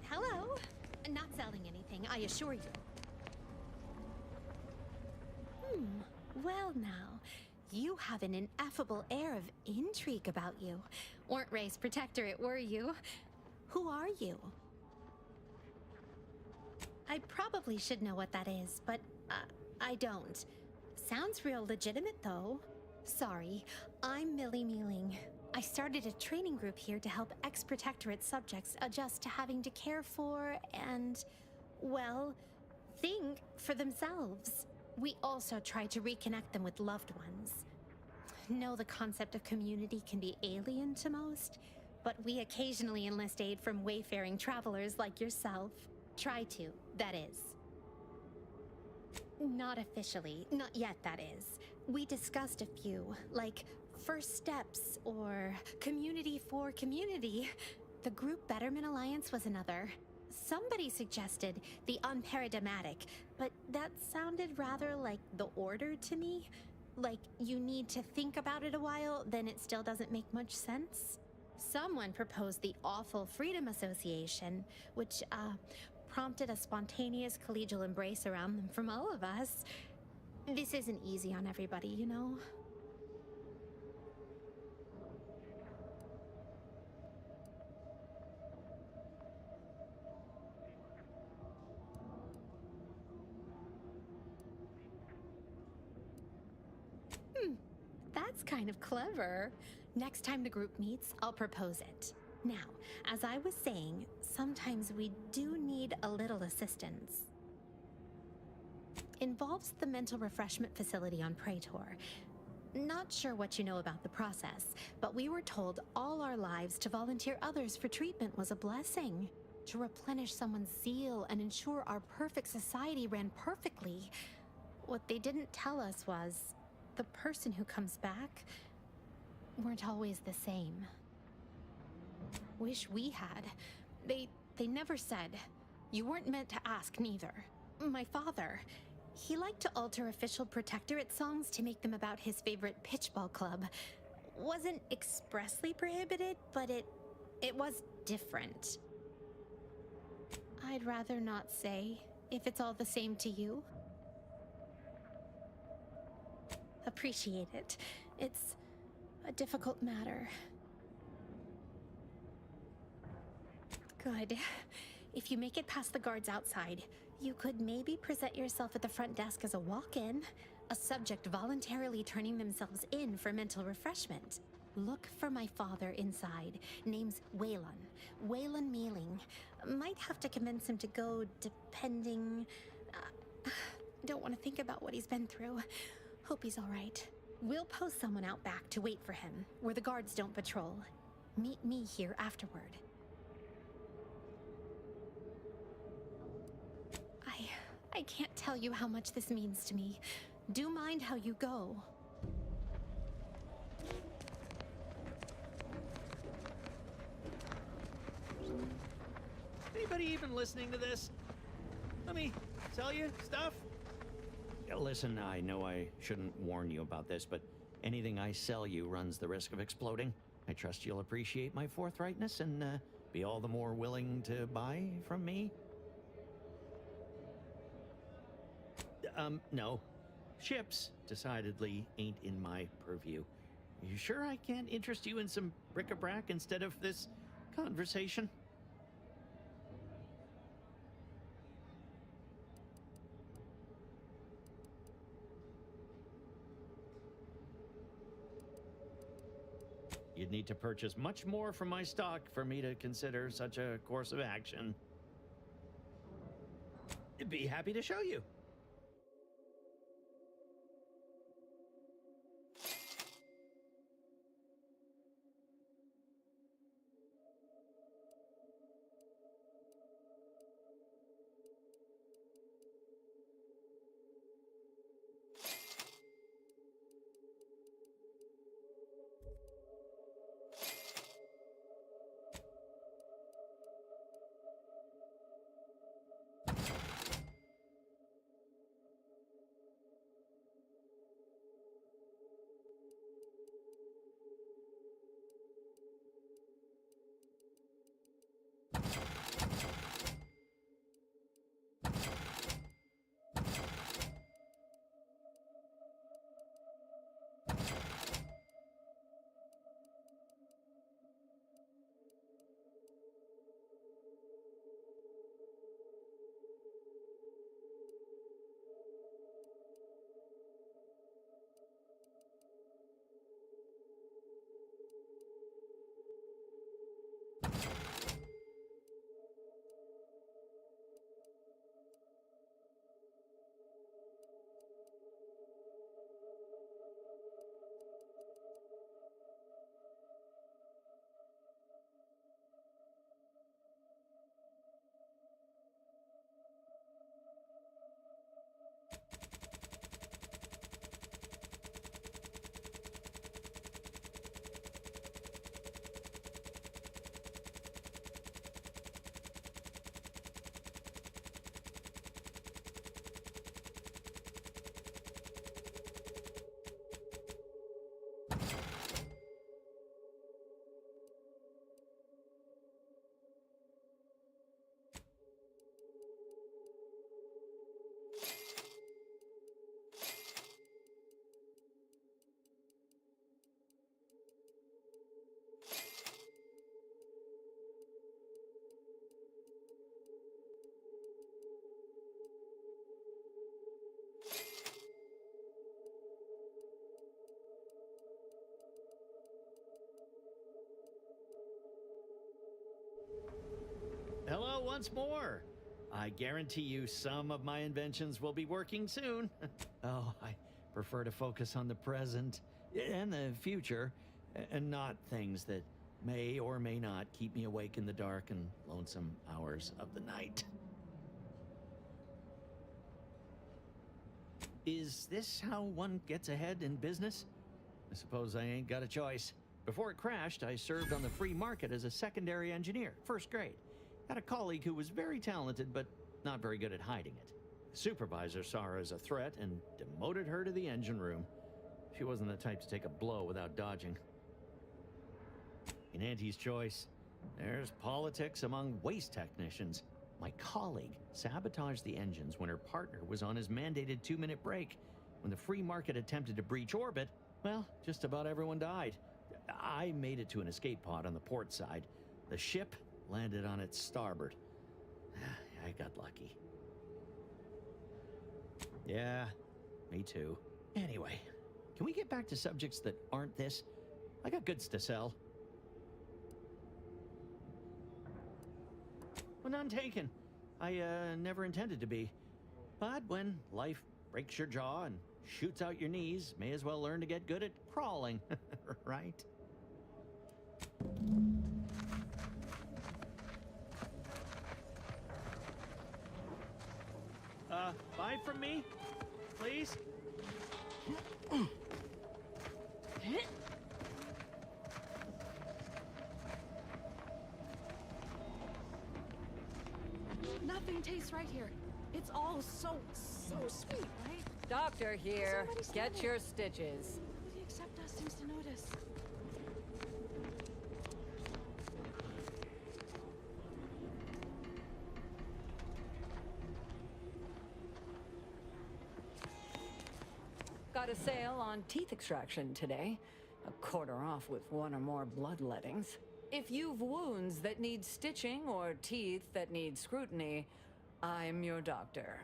Hello? Not selling anything, I assure you. Well now, you have an ineffable air of intrigue about you. Weren't raised protectorate, were you? Who are you? I probably should know what that is, but I don't. Sounds real legitimate, though. Sorry, I'm Millie Mealing. I started a training group here to help ex-protectorate subjects adjust to having to care for and, well, think for themselves. We also try to reconnect them with loved ones. Know the concept of community can be alien to most, but we occasionally enlist aid from wayfaring travelers like yourself. Try to, that is. Not officially. Not yet, that is. We discussed a few, like first steps or community for community. The Group Betterment Alliance was another. Somebody suggested the unparadigmatic, but that sounded rather like the Order to me. Like you need to think about it a while, then it still doesn't make much sense. Someone proposed the Awful Freedom Association, which, prompted a spontaneous collegial embrace around them from all of us. This isn't easy on everybody, you know? That's kind of clever. Next time the group meets, I'll propose it. Now, as I was saying, sometimes we do need a little assistance. Involves the mental refreshment facility on Praetor. Not sure what you know about the process, but we were told all our lives to volunteer others for treatment was a blessing. To replenish someone's zeal and ensure our perfect society ran perfectly. What they didn't tell us was the person who comes back weren't always the same. Wish we had. They never said. You weren't meant to ask neither. My father, he liked to alter official protectorate songs to make them about his favorite pitchball club. Wasn't expressly prohibited, but it was different. I'd rather not say, if it's all the same to you. Appreciate it. It's a difficult matter. Good. If you make it past the guards outside, you could maybe present yourself at the front desk as a walk-in, a subject voluntarily turning themselves in for mental refreshment. Look for my father inside. Name's Waylon. Waylon Mealing. Might have to convince him to go, depending... don't want to think about what he's been through. Hope he's all right. We'll post someone out back to wait for him, where the guards don't patrol. Meet me here afterward. I can't tell you how much this means to me. Do mind how you go. Anybody even listening to this? Let me sell you stuff? Listen, I know I shouldn't warn you about this, but anything I sell you runs the risk of exploding. I trust you'll appreciate my forthrightness and be all the more willing to buy from me. No. Ships, decidedly, ain't in my purview. You sure I can't interest you in some bric-a-brac instead of this conversation? You'd need to purchase much more from my stock for me to consider such a course of action. I'd be happy to show you. once more. I guarantee you some of my inventions will be working soon. Oh, I prefer to focus on the present and the future, and not things that may or may not keep me awake in the dark and lonesome hours of the night. Is this how one gets ahead in business? I suppose I ain't got a choice. Before it crashed, I served on the free market as a secondary engineer, first grade. Had a colleague who was very talented, but not very good at hiding it. The supervisor saw her as a threat and demoted her to the engine room. She wasn't the type to take a blow without dodging. In Auntie's choice, there's politics among waste technicians. My colleague sabotaged the engines when her partner was on his mandated 2-minute break. When the free market attempted to breach orbit, well, just about everyone died. I made it to an escape pod on the port side. The ship landed on its starboard. I got lucky. Yeah, me too. Anyway, can we get back to subjects that aren't this? I got goods to sell. Well, none taken. I never intended to be. But when life breaks your jaw and shoots out your knees, may as well learn to get good at crawling, right? Buy from me, please? Nothing tastes right here. It's all so sweet, right? Doctor here. Somebody's Get standing. your stitches. Nobody except us seems to notice. Got a sale on teeth extraction today. A quarter off with one or more bloodlettings. If you've wounds that need stitching or teeth that need scrutiny, I'm your doctor.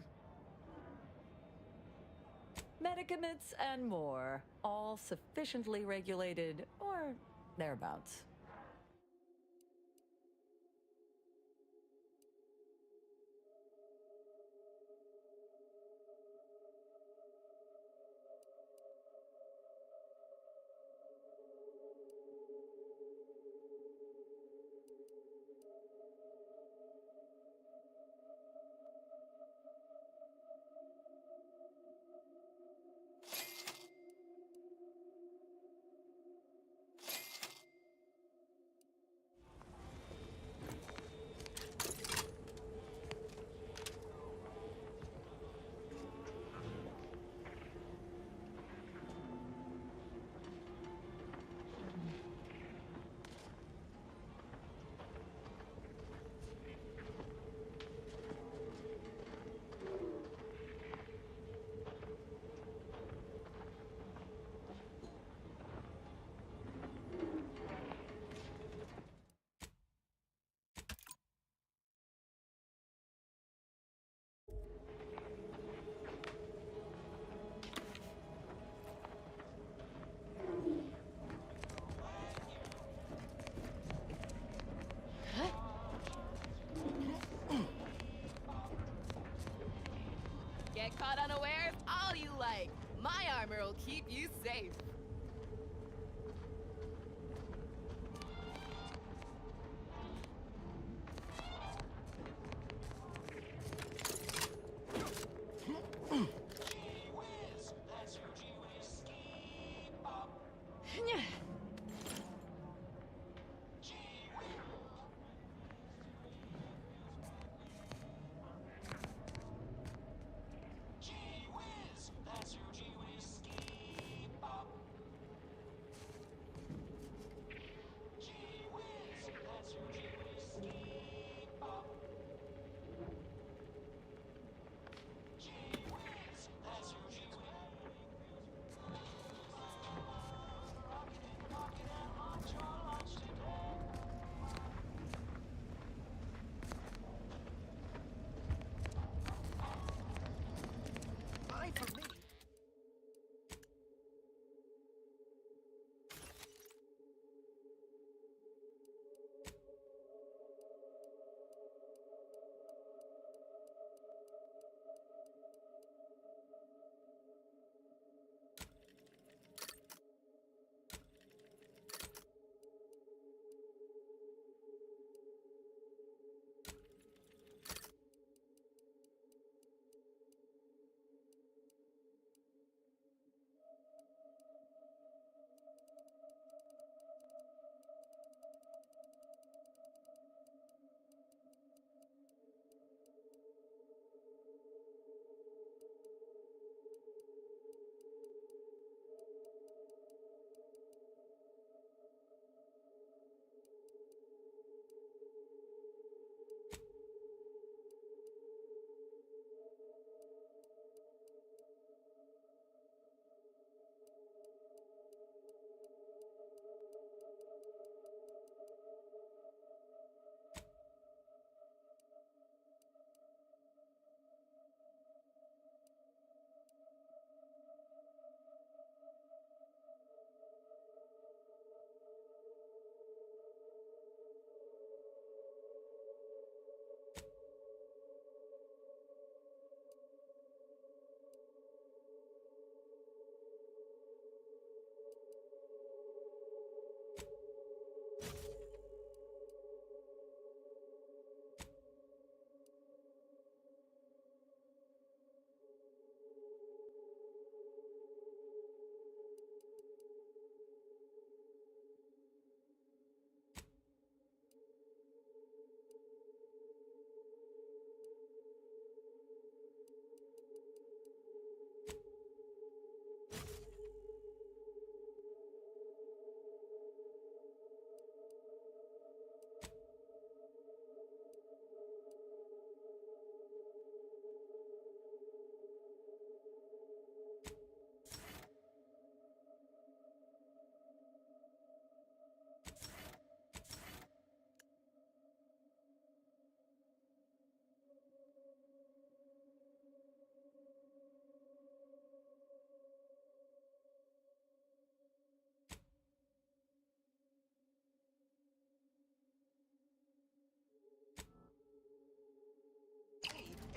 Medicaments and more, all sufficiently regulated or thereabouts. Get caught unawares all you like. My armor will keep you safe.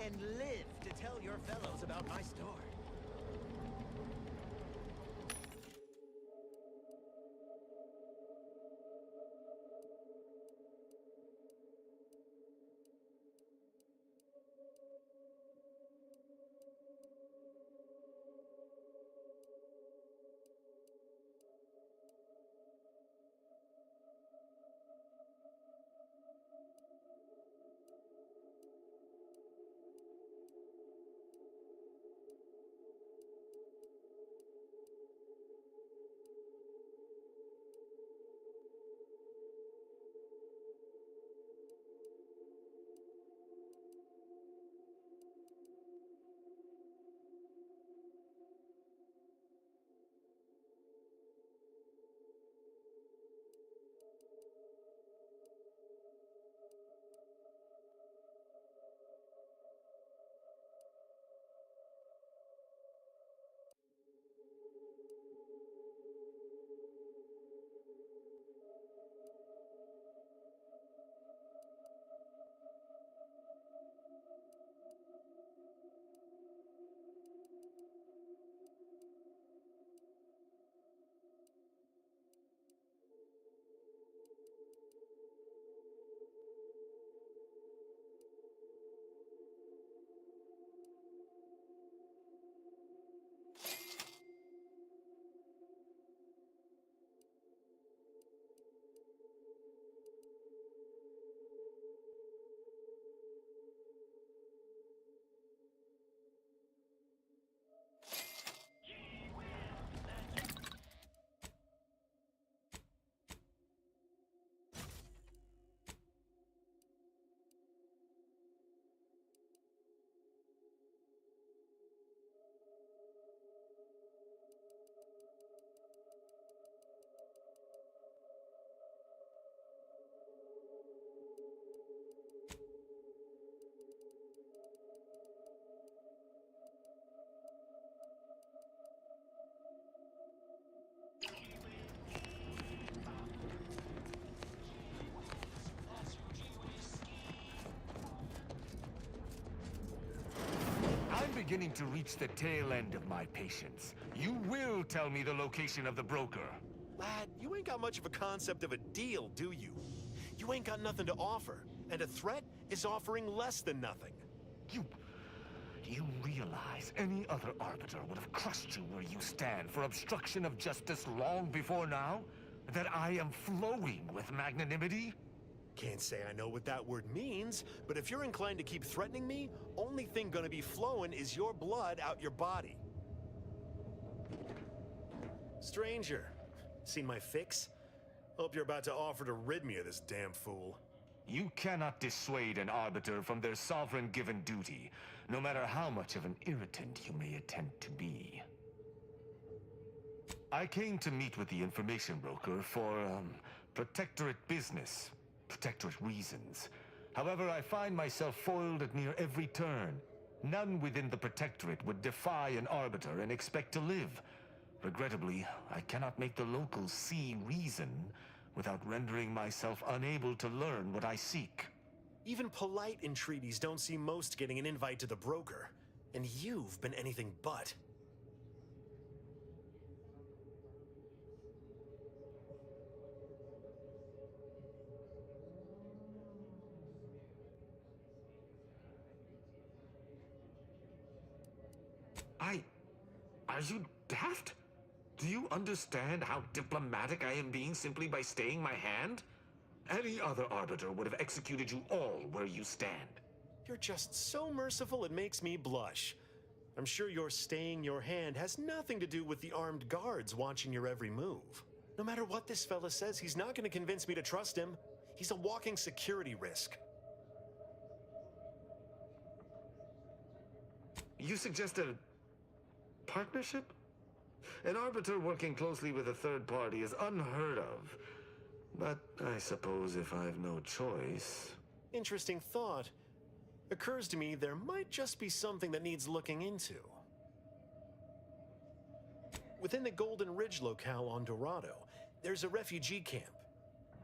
and live to tell your fellows about my store. I'm beginning to reach the tail end of my patience. You will tell me the location of the broker. Lad, you ain't got much of a concept of a deal, do you? You ain't got nothing to offer, and a threat is offering less than nothing. You realize any other arbiter would have crushed you where you stand for obstruction of justice long before now? That I am flowing with magnanimity? Can't say I know what that word means, but if you're inclined to keep threatening me, only thing gonna be flowing is your blood out your body. Stranger, seen my fix? Hope you're about to offer to rid me of this damn fool. You cannot dissuade an arbiter from their sovereign given duty, no matter how much of an irritant you may attempt to be. I came to meet with the information broker for, protectorate business, protectorate reasons. However, I find myself foiled at near every turn. None within the protectorate would defy an arbiter and expect to live. Regrettably, I cannot make the locals see reason without rendering myself unable to learn what I seek. Even polite entreaties don't see most getting an invite to the broker, and you've been anything but. Are you daft? Do you understand how diplomatic I am being simply by staying my hand? Any other arbiter would have executed you all where you stand. You're just so merciful it makes me blush. I'm sure your staying your hand has nothing to do with the armed guards watching your every move. No matter what this fella says, he's not going to convince me to trust him. He's a walking security risk. You suggest a partnership? An arbiter working closely with a third party is unheard of. But I suppose if I've no choice... Interesting thought. Occurs to me there might just be something that needs looking into. Within the Golden Ridge locale on Dorado, there's a refugee camp.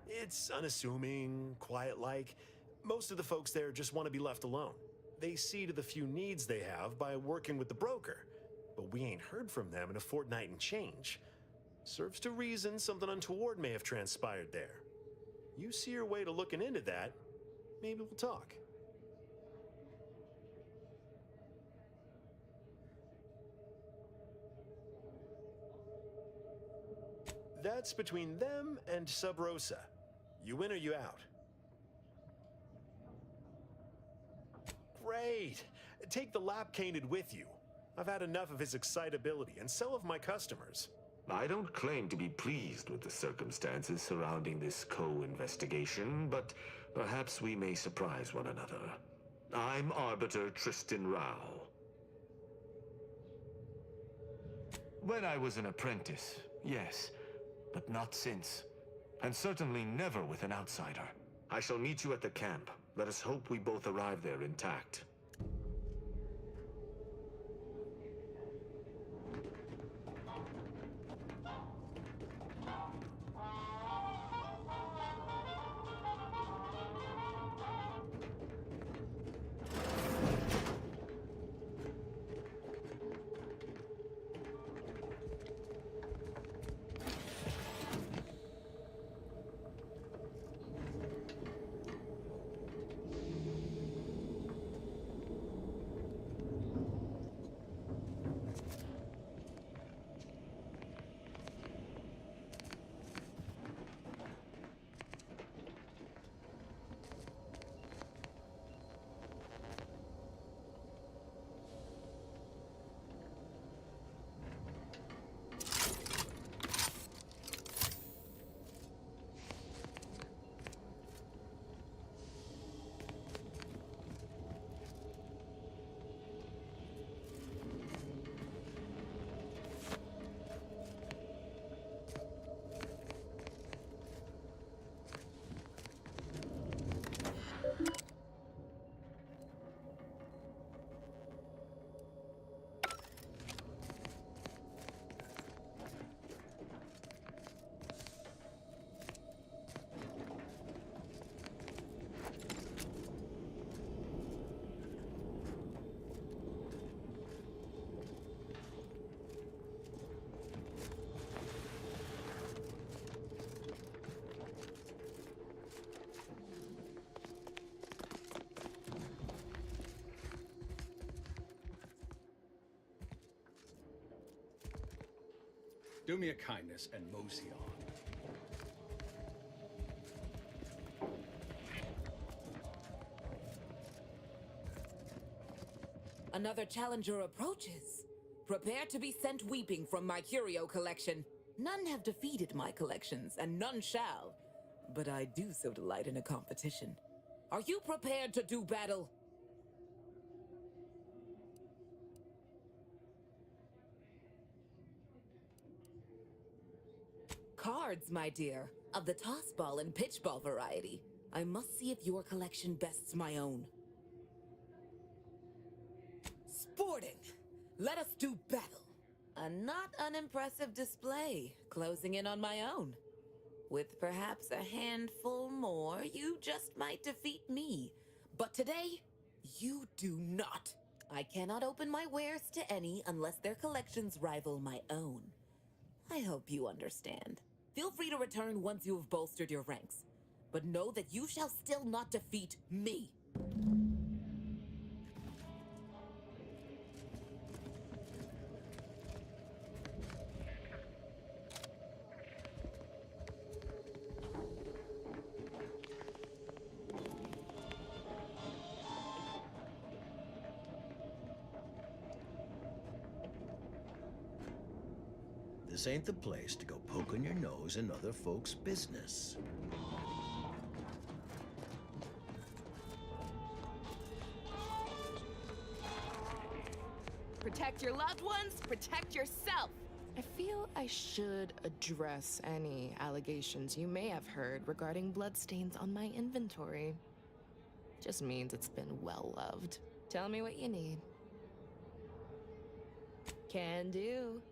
It's unassuming, quiet-like. Most of the folks there just want to be left alone. They see to the few needs they have by working with the broker, but we ain't heard from them in a fortnight and change. Serves to reason something untoward may have transpired there. You see your way to looking into that, maybe we'll talk. That's between them and Sub Rosa. You in or you out? Great! Take the lap cainted with you. I've had enough of his excitability, and so have my customers. I don't claim to be pleased with the circumstances surrounding this co-investigation, but perhaps we may surprise one another. I'm Arbiter Tristan Rao. When I was an apprentice, yes, but not since. And certainly never with an outsider. I shall meet you at the camp. Let us hope we both arrive there intact. Do me a kindness and mosey on. Another challenger approaches. Prepare to be sent weeping from my curio collection. None have defeated my collections, and none shall. But I do so delight in a competition. Are you prepared to do battle? Cards, my dear, of the toss ball and pitch ball variety. I must see if your collection bests my own. Sporting! Let us do battle! A not unimpressive display, closing in on my own. With perhaps a handful more, you just might defeat me. But today, you do not. I cannot open my wares to any unless their collections rival my own. I hope you understand. Feel free to return once you have bolstered your ranks. But know that you shall still not defeat me. This ain't the place to go poking your nose in other folks' business. Protect your loved ones, protect yourself. I feel I should address any allegations you may have heard regarding bloodstains on my inventory. Just means it's been well loved. Tell me what you need. Can do.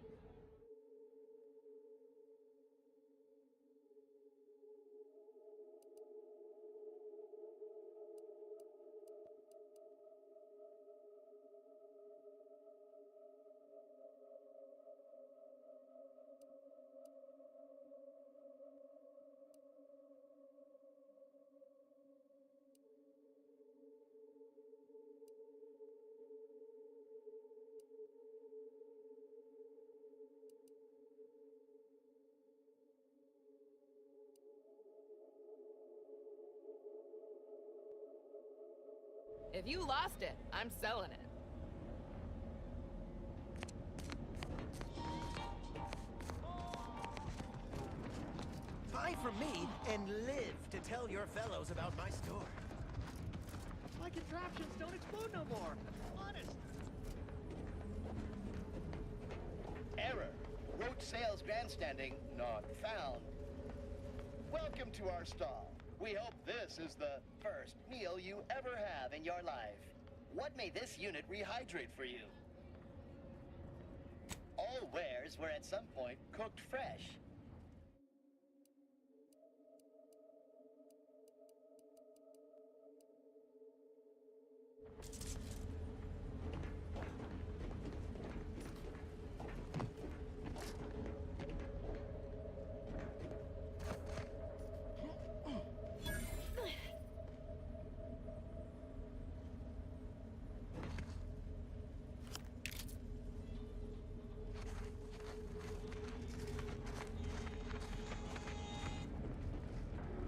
If you lost it, I'm selling it. Buy from me and live to tell your fellows about my store. My contraptions don't explode no more. Honest. Error. Rote sales grandstanding not found. Welcome to our stall. We hope this is the first meal you ever have in your life. What may this unit rehydrate for you? All wares were at some point cooked fresh.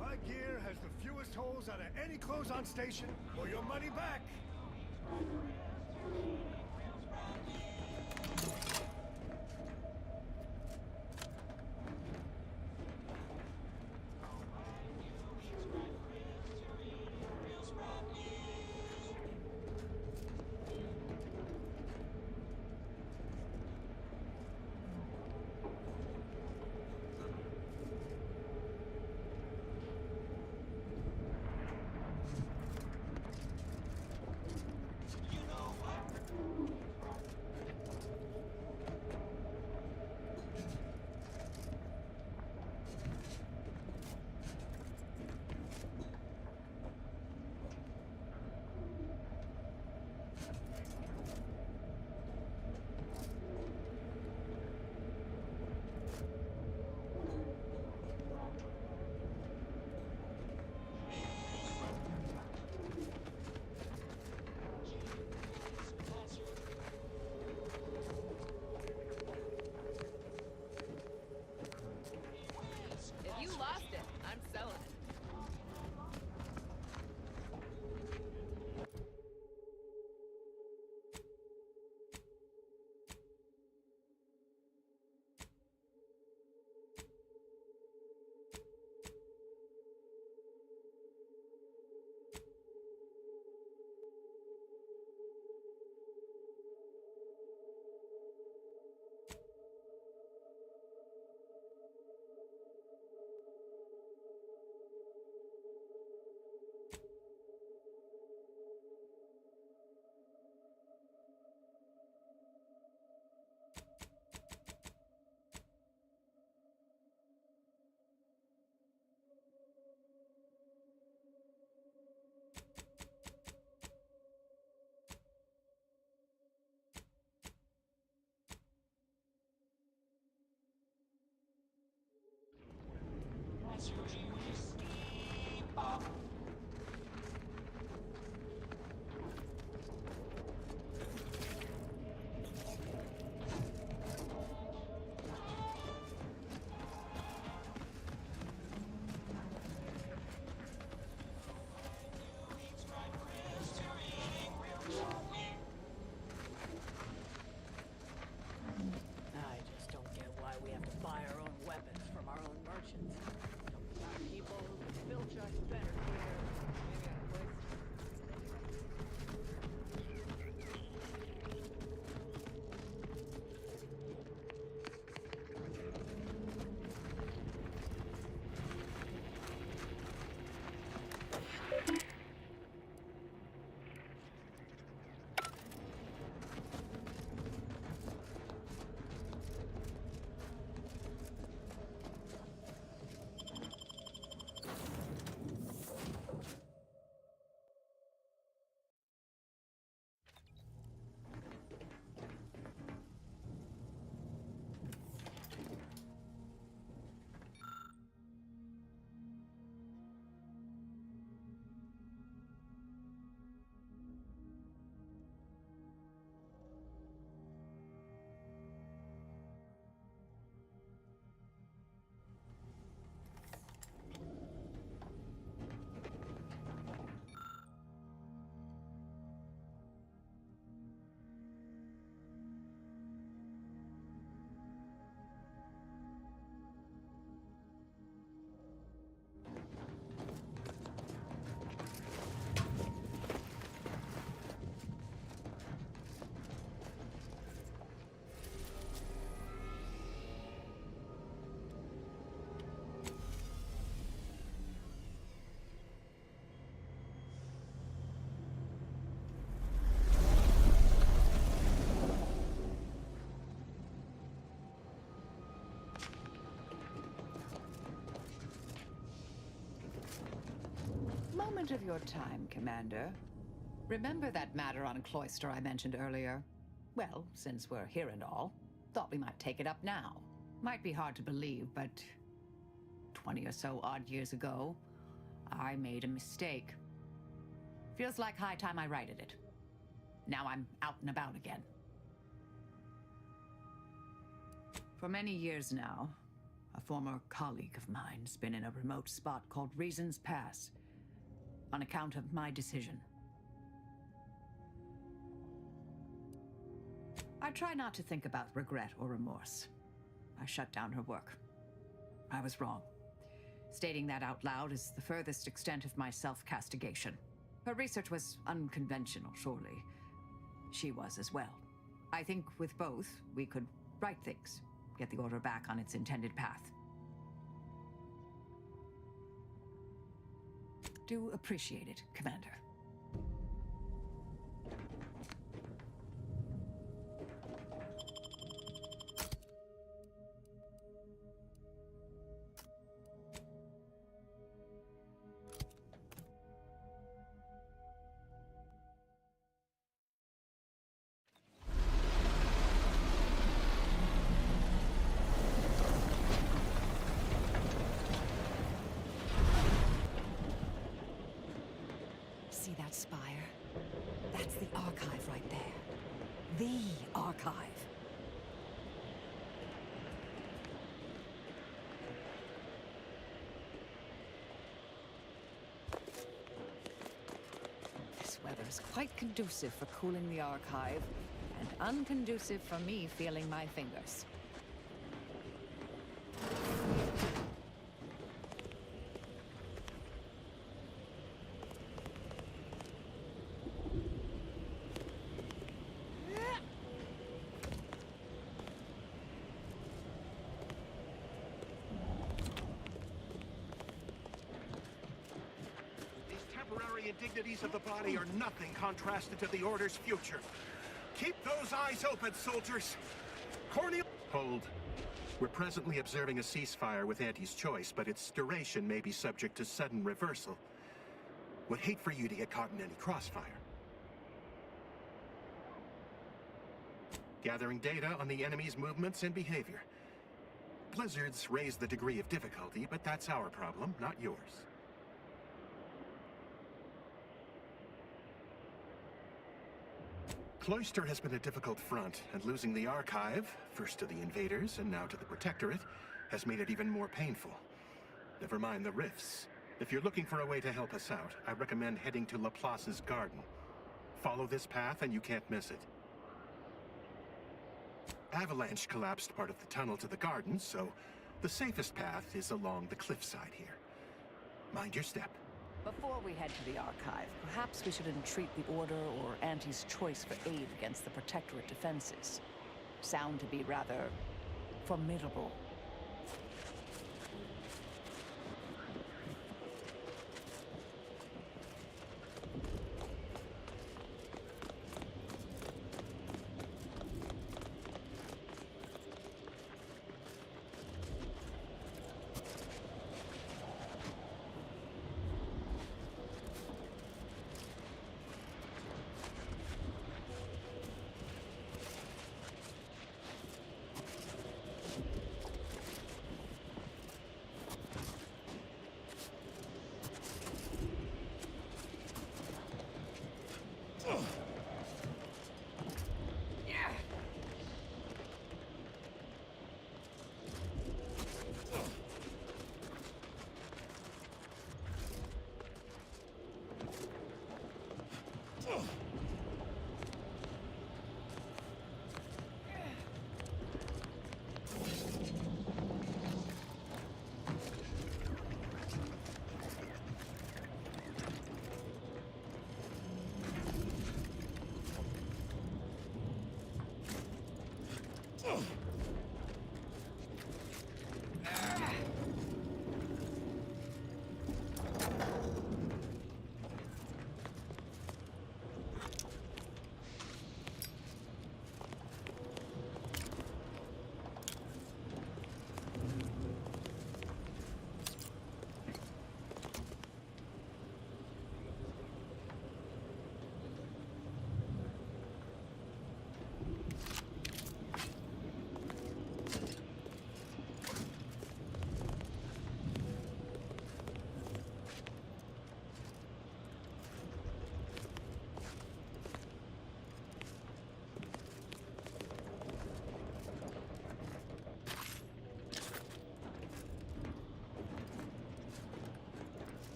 My gear has the fewest holes out of any close-on station, or your money back. If you lost it, I'm selling it. I just don't get why we have to buy our own weapons from our own merchants. Don't we got people who can fill chucks better here? Maybe out of place. moment of your time, Commander. Remember that matter on Cloister I mentioned earlier? Well, since we're here and all, thought we might take it up now. Might be hard to believe, but 20 or so odd years ago, I made a mistake. Feels like high time I righted it. Now I'm out and about again. For many years now, a former colleague of mine's been in a remote spot called Reasons Pass, on account of my decision. I try not to think about regret or remorse. I shut down her work. I was wrong. Stating that out loud is the furthest extent of my self-castigation. Her research was unconventional, surely. She was as well. I think with both, we could right things, get the Order back on its intended path. Do appreciate it, Commander. See that spire? That's the archive right there. The archive. This weather is quite conducive for cooling the archive, and unconducive for me feeling my fingers. Indignities of the body are nothing contrasted to the Order's future. Keep those eyes open, soldiers! Cornel— Hold. We're presently observing a ceasefire with Auntie's choice, but its duration may be subject to sudden reversal. Would hate for you to get caught in any crossfire. Gathering data on the enemy's movements and behavior. Blizzards raise the degree of difficulty, but that's our problem, not yours. Cloister has been a difficult front, and losing the archive, first to the invaders and now to the Protectorate, has made it even more painful. Never mind the rifts. If you're looking for a way to help us out, I recommend heading to Laplace's garden. Follow this path and you can't miss it. Avalanche collapsed part of the tunnel to the garden, so the safest path is along the cliffside here. Mind your step. Before we head to the archive, perhaps we should entreat the Order or Auntie's choice for aid against the Protectorate defenses. Sound to be rather formidable.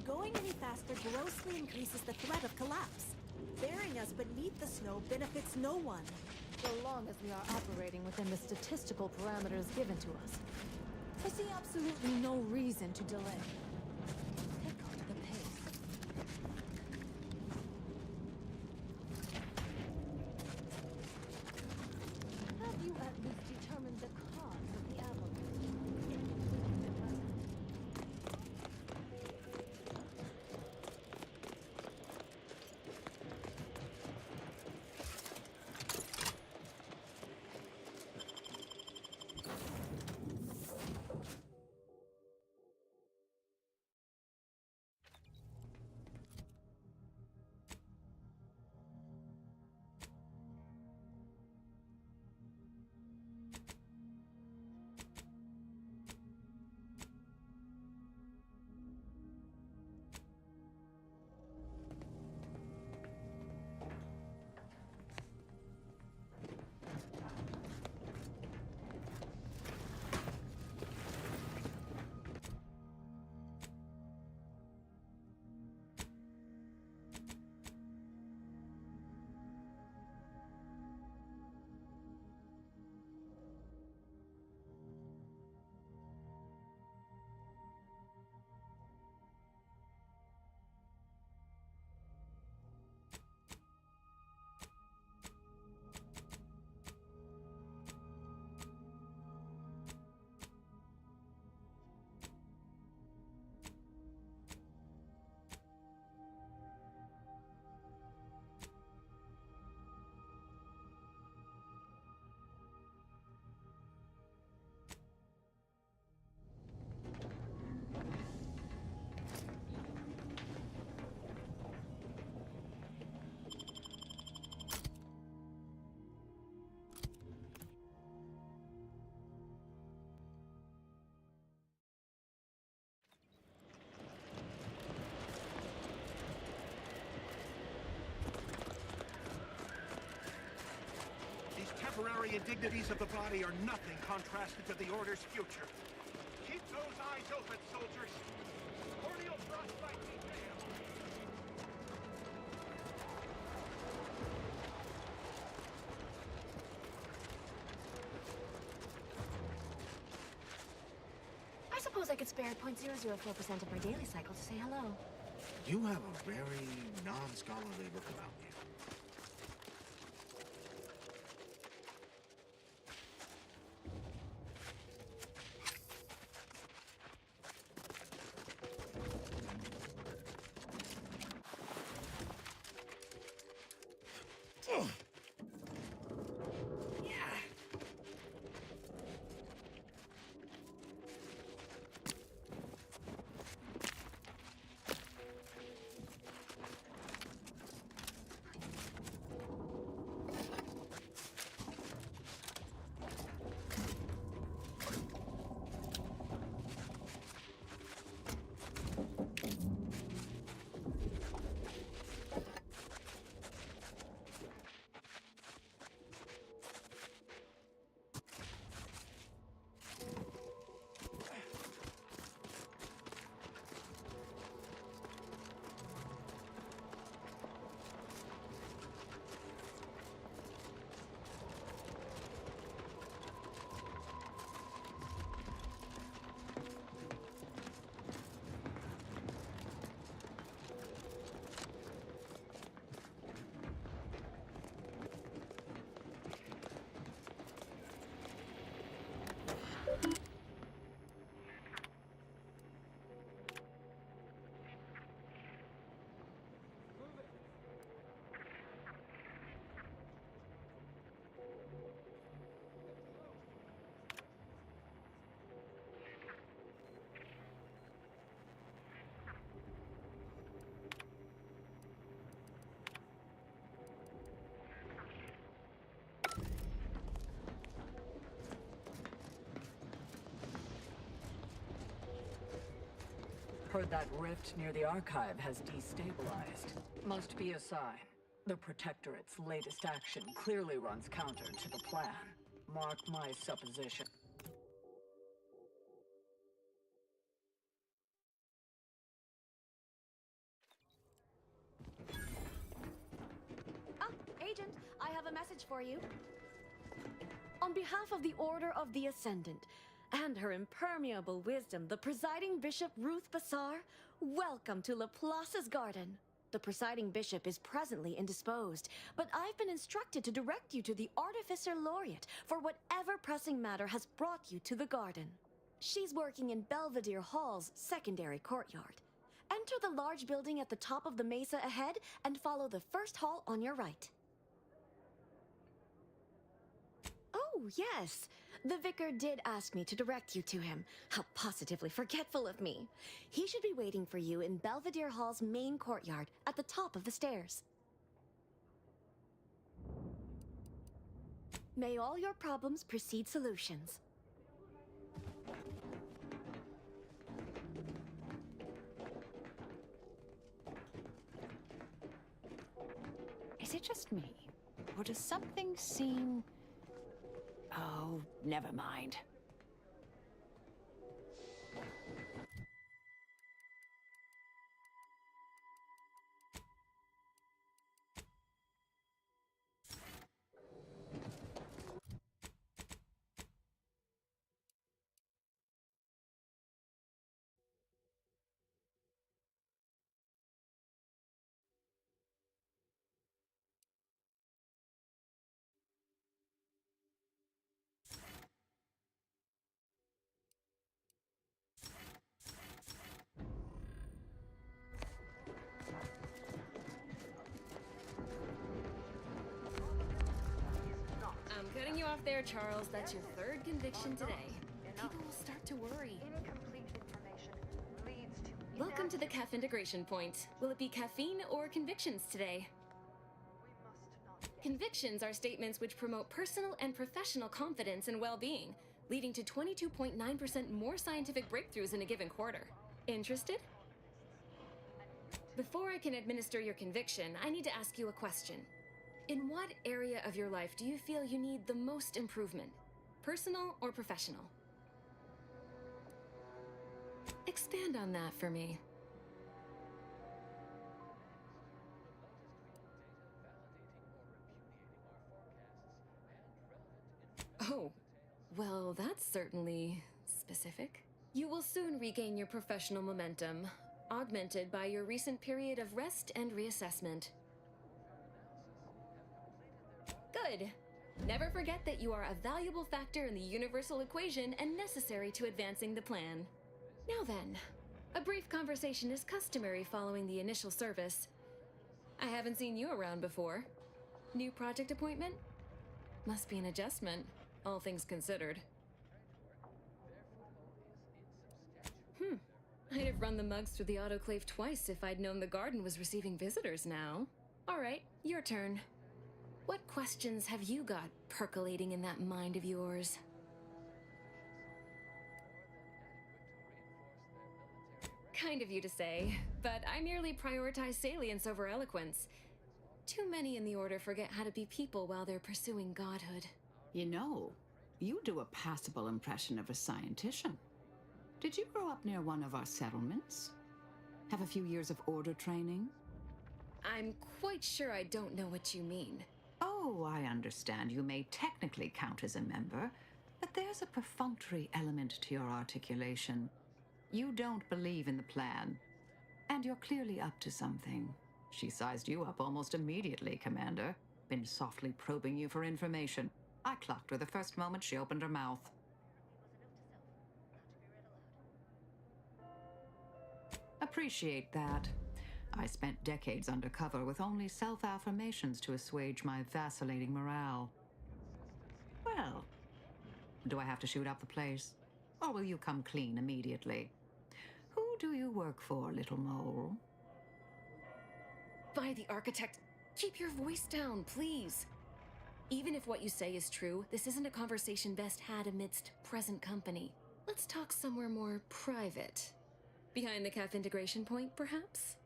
Going any faster grossly increases the threat of collapse. Burying us beneath the snow benefits no one. So long as we are operating within the statistical parameters given to us. I see absolutely no reason to delay. Pick up the pace. Have you at least determined the cause of the avalanche? Temporary indignities of the body are nothing contrasted to the Order's future. Keep those eyes open, soldiers! Corneal frostbite detail! I suppose I could spare 0.004% of my daily cycle to say hello. You have a very non-scholarly look about you. Heard that rift near the archive has destabilized. Must be a sign. The Protectorate's latest action clearly runs counter to the plan. Mark my supposition. Agent, I have a message for you. On behalf of the Order of the Ascendant and her impermeable wisdom, the presiding bishop Ruth Bassar, welcome to Laplace's garden. The presiding bishop is presently indisposed, but I've been instructed to direct you to the Artificer Laureate for whatever pressing matter has brought you to the garden. She's working in Belvedere Hall's secondary courtyard. Enter the large building at the top of the mesa ahead and follow the first hall on your right. Oh, yes. The vicar did ask me to direct you to him. How positively forgetful of me. He should be waiting for you in Belvedere Hall's main courtyard at the top of the stairs. May all your problems precede solutions. Is it just me? Or does something seem... Oh, never mind. I'm cutting you off there, Charles. That's your third conviction today. People will start to worry. Welcome to the CAF integration point. Will it be caffeine or convictions today? Convictions are statements which promote personal and professional confidence and well-being, leading to 22.9% more scientific breakthroughs in a given quarter. Interested? Before I can administer your conviction, I need to ask you a question. In what area of your life do you feel you need the most improvement? Personal or professional? Expand on that for me. Oh, well, that's certainly specific. You will soon regain your professional momentum, augmented by your recent period of rest and reassessment. Good. Never forget that you are a valuable factor in the universal equation and necessary to advancing the plan. Now then, a brief conversation is customary following the initial service. I haven't seen you around before. New project appointment? Must be an adjustment, all things considered. I'd have run the mugs through the autoclave twice if I'd known the garden was receiving visitors now. All right, your turn. What questions have you got percolating in that mind of yours? Kind of you to say, but I merely prioritize salience over eloquence. Too many in the Order forget how to be people while they're pursuing godhood. You know, you do a passable impression of a scientician. Did you grow up near one of our settlements? Have a few years of Order training? I'm quite sure I don't know what you mean. Oh, I understand you may technically count as a member, but there's a perfunctory element to your articulation. You don't believe in the plan, and you're clearly up to something. She sized you up almost immediately, Commander. Been softly probing you for information. I clocked her the first moment she opened her mouth. Appreciate that. I spent decades undercover with only self-affirmations to assuage my vacillating morale. Well, do I have to shoot up the place? Or will you come clean immediately? Who do you work for, little mole? By the architect, keep your voice down, please. Even if what you say is true, this isn't a conversation best had amidst present company. Let's talk somewhere more private. Behind the CAF integration point, perhaps?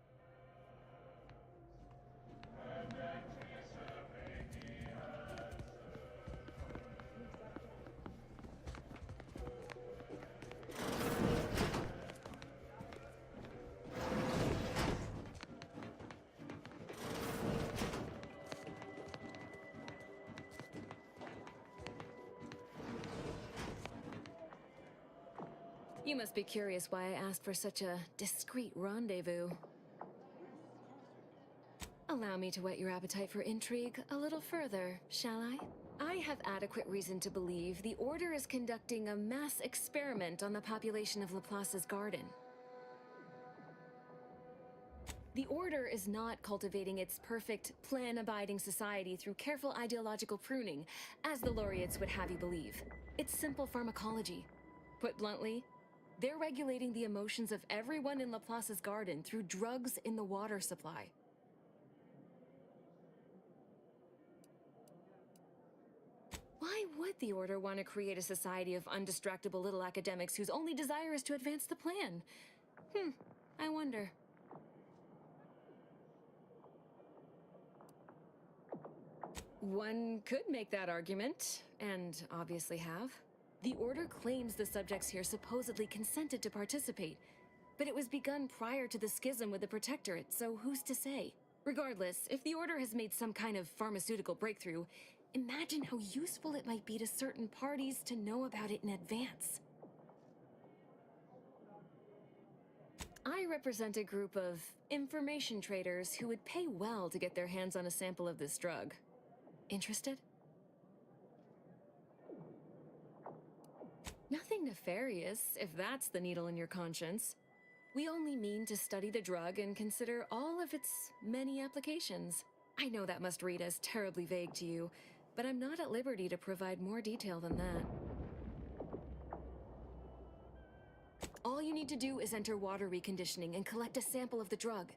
You must be curious why I asked for such a discreet rendezvous. Allow me to whet your appetite for intrigue a little further, shall I? I have adequate reason to believe the Order is conducting a mass experiment on the population of Laplace's garden. The Order is not cultivating its perfect, plan-abiding society through careful ideological pruning, as the laureates would have you believe. It's simple pharmacology. Put bluntly, they're regulating the emotions of everyone in Laplace's garden through drugs in the water supply. Why would the Order want to create a society of undistractable little academics whose only desire is to advance the plan? I wonder. One could make that argument, and obviously have. The Order claims the subjects here supposedly consented to participate, but it was begun prior to the schism with the Protectorate, so who's to say? Regardless, if the Order has made some kind of pharmaceutical breakthrough, imagine how useful it might be to certain parties to know about it in advance. I represent a group of information traders who would pay well to get their hands on a sample of this drug. Interested? Nothing nefarious, if that's the needle in your conscience. We only mean to study the drug and consider all of its many applications. I know that must read as terribly vague to you, but I'm not at liberty to provide more detail than that. All you need to do is enter water reconditioning and collect a sample of the drug.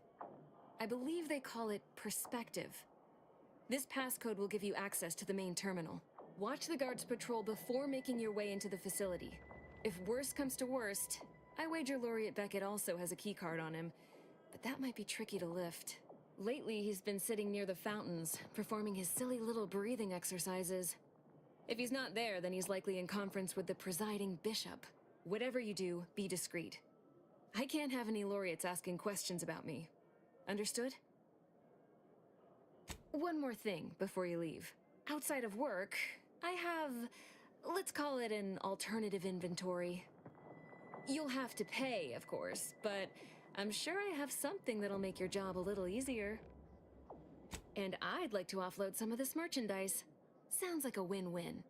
I believe they call it perspective. This passcode will give you access to the main terminal. Watch the guards patrol before making your way into the facility. If worst comes to worst, I wager Laureate Beckett also has a keycard on him, but that might be tricky to lift. Lately, he's been sitting near the fountains, performing his silly little breathing exercises. If he's not there, then he's likely in conference with the presiding bishop. Whatever you do, be discreet. I can't have any laureates asking questions about me. Understood? One more thing before you leave. Outside of work, I have, let's call it an alternative inventory. You'll have to pay, of course, but I'm sure I have something that'll make your job a little easier. And I'd like to offload some of this merchandise. Sounds like a win-win.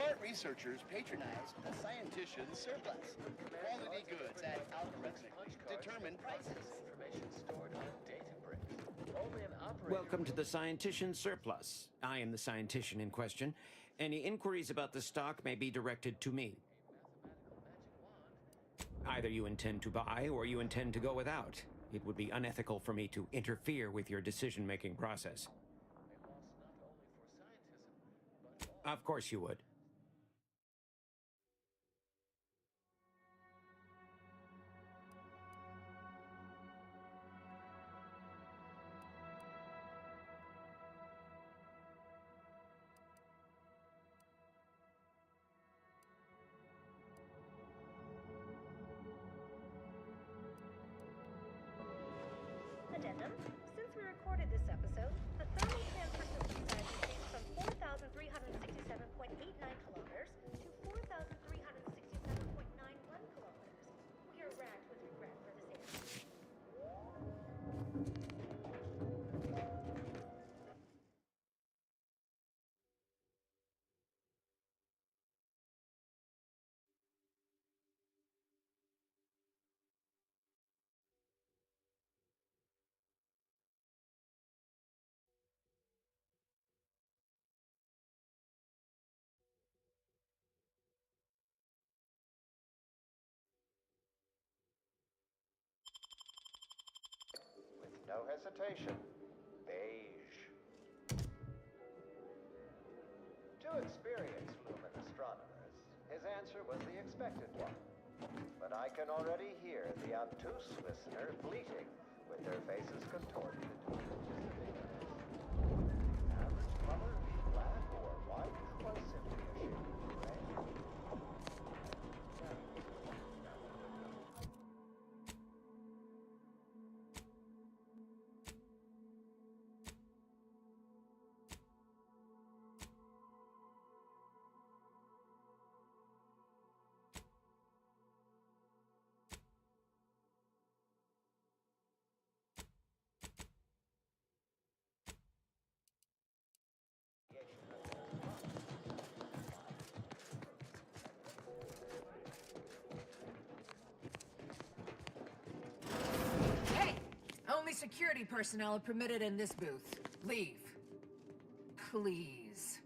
Smart researchers patronized a scientician's surplus. Quality goods at algorithmically determined prices. Welcome to the Scientician Surplus. I am the scientician in question. Any inquiries about the stock may be directed to me. Either you intend to buy or you intend to go without. It would be unethical for me to interfere with your decision-making process. Of course you would. Addendum. Since we recorded this episode, the thermal transfer system size has changed from 4,367.89 kilometers to 4,367.91 kilometers. We are racked with regret for this error. No hesitation. Beige. To experienced lumen astronomers, his answer was the expected one. But I can already hear the obtuse listener bleating, with their faces contorted into anticipated. Average color, black or white, or simply a shade of gray. Hey! Only security personnel are permitted in this booth. Leave. Please.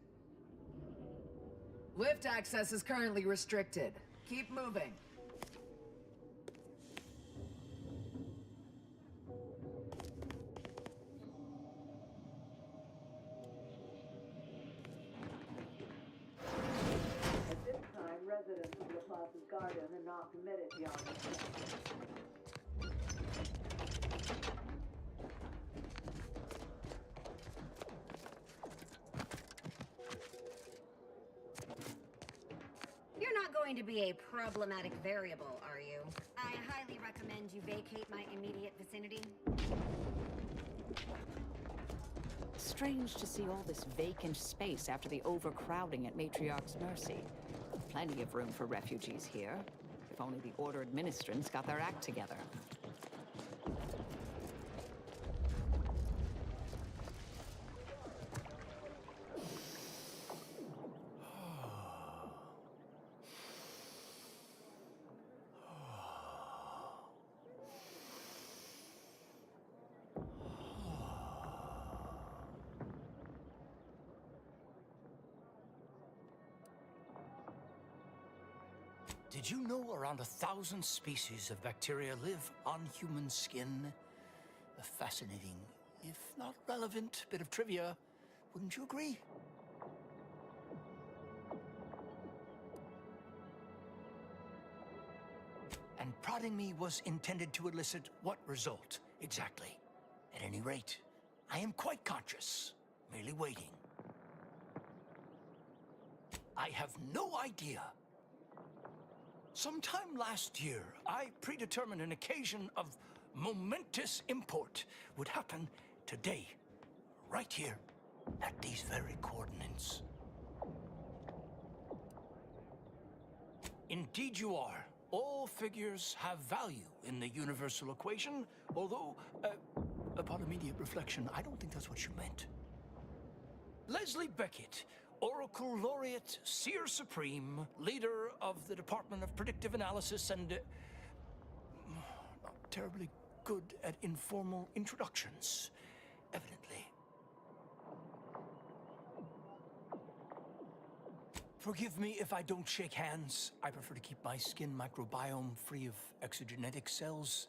Lift access is currently restricted. Keep moving. At this time, residents of La Plaza's garden are not permitted beyond this point. You're not going to be a problematic variable, are you? I highly recommend you vacate my immediate vicinity. Strange to see all this vacant space after the overcrowding at Matriarch's Mercy. Plenty of room for refugees here. If only the Order administrants got their act together. Did you know around 1,000 species of bacteria live on human skin? A fascinating, if not relevant, bit of trivia. Wouldn't you agree? And prodding me was intended to elicit what result, exactly? At any rate, I am quite conscious, merely waiting. I have no idea. Sometime last year, I predetermined an occasion of momentous import would happen today, right here, at these very coordinates. Indeed you are. All figures have value in the universal equation, although, upon immediate reflection, I don't think that's what you meant. Leslie Beckett Oracle Laureate, Seer Supreme, leader of the Department of Predictive Analysis, and not terribly good at informal introductions, evidently. Forgive me if I don't shake hands. I prefer to keep my skin microbiome free of exogenetic cells.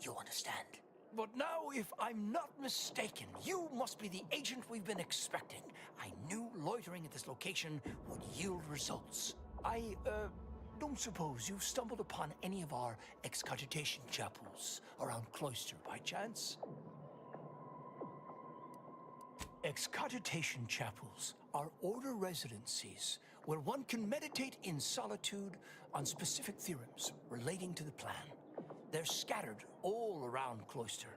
You understand? But now, if I'm not mistaken, you must be the agent we've been expecting. I knew loitering at this location would yield results. I don't suppose you've stumbled upon any of our excogitation chapels around Cloister by chance? Excogitation chapels are order residencies where one can meditate in solitude on specific theorems relating to the plan. They're scattered all around Cloister.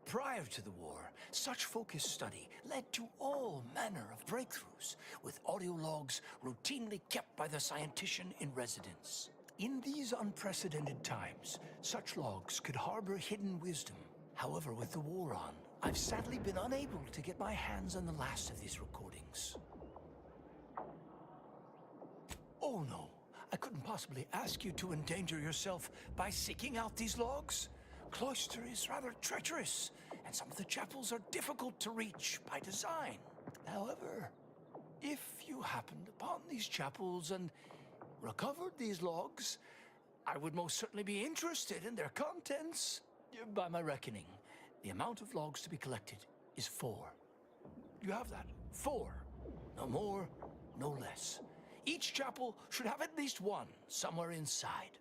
Prior to the war, such focused study led to all manner of breakthroughs, with audio logs routinely kept by the scientician in residence. In these unprecedented times, such logs could harbor hidden wisdom. However, with the war on, I've sadly been unable to get my hands on the last of these recordings. Oh no, I couldn't possibly ask you to endanger yourself by seeking out these logs. Cloister is rather treacherous, and some of the chapels are difficult to reach by design. However, if you happened upon these chapels and recovered these logs, I would most certainly be interested in their contents. By my reckoning, the amount of logs to be collected is 4. You have that? 4. No more, no less. Each chapel should have at least one somewhere inside.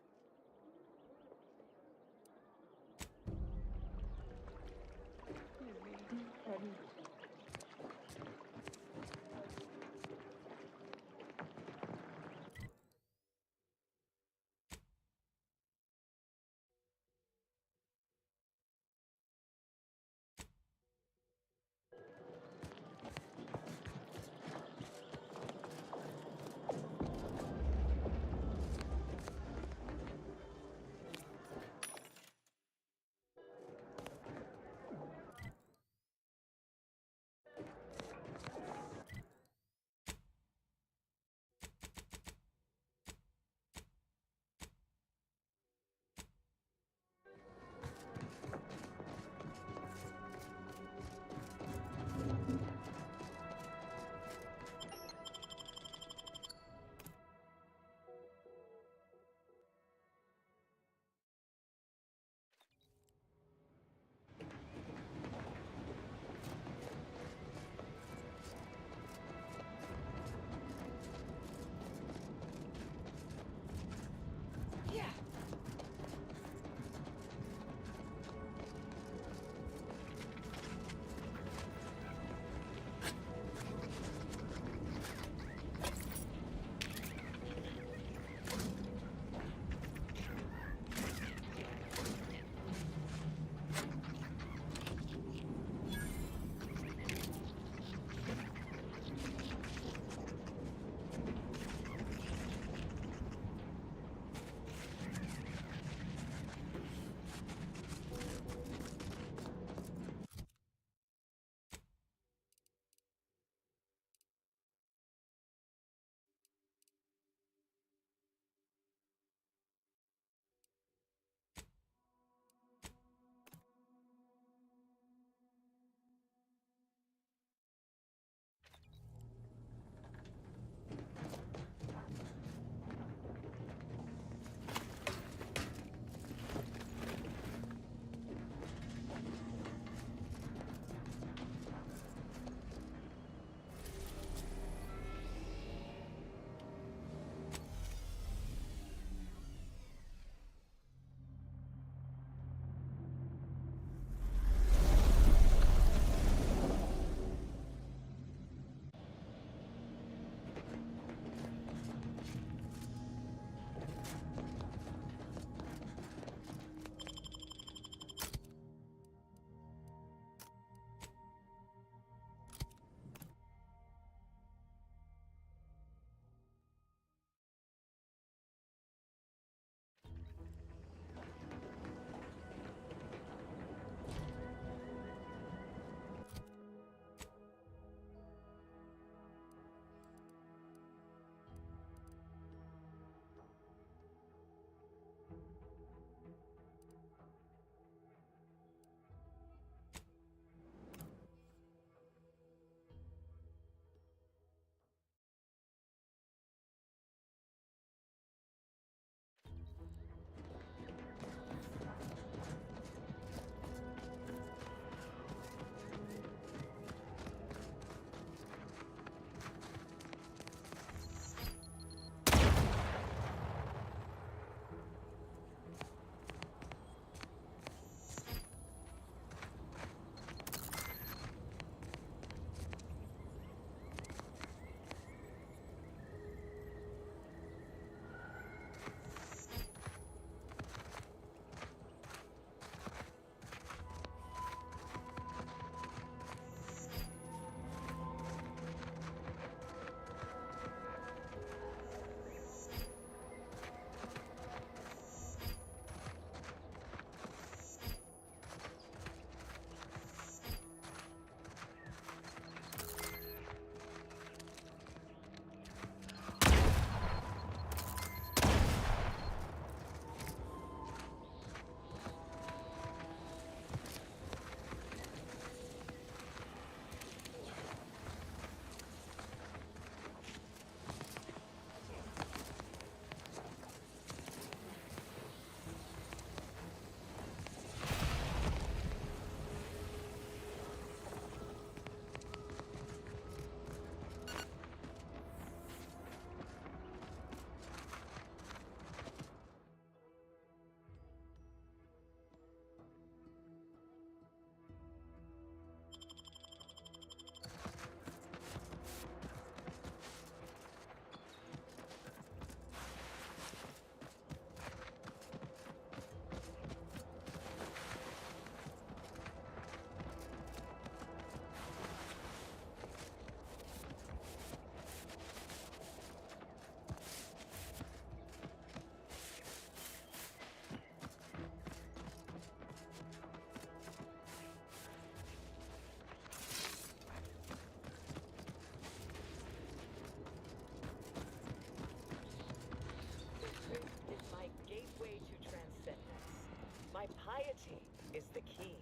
is the key.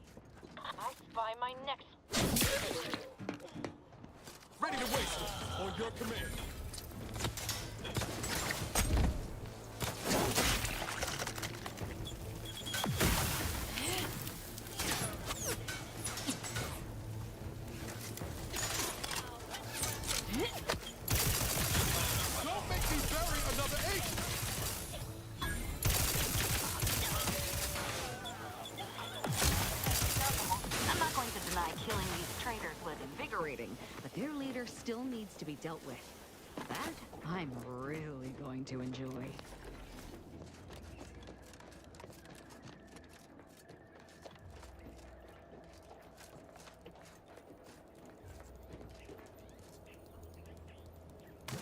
I spy my next... Ready to waste it, on your command. Don't make me bury another agent! I'm not going to deny killing these traitors was invigorating, but their leader still needs to be dealt with. That I'm really going to enjoy.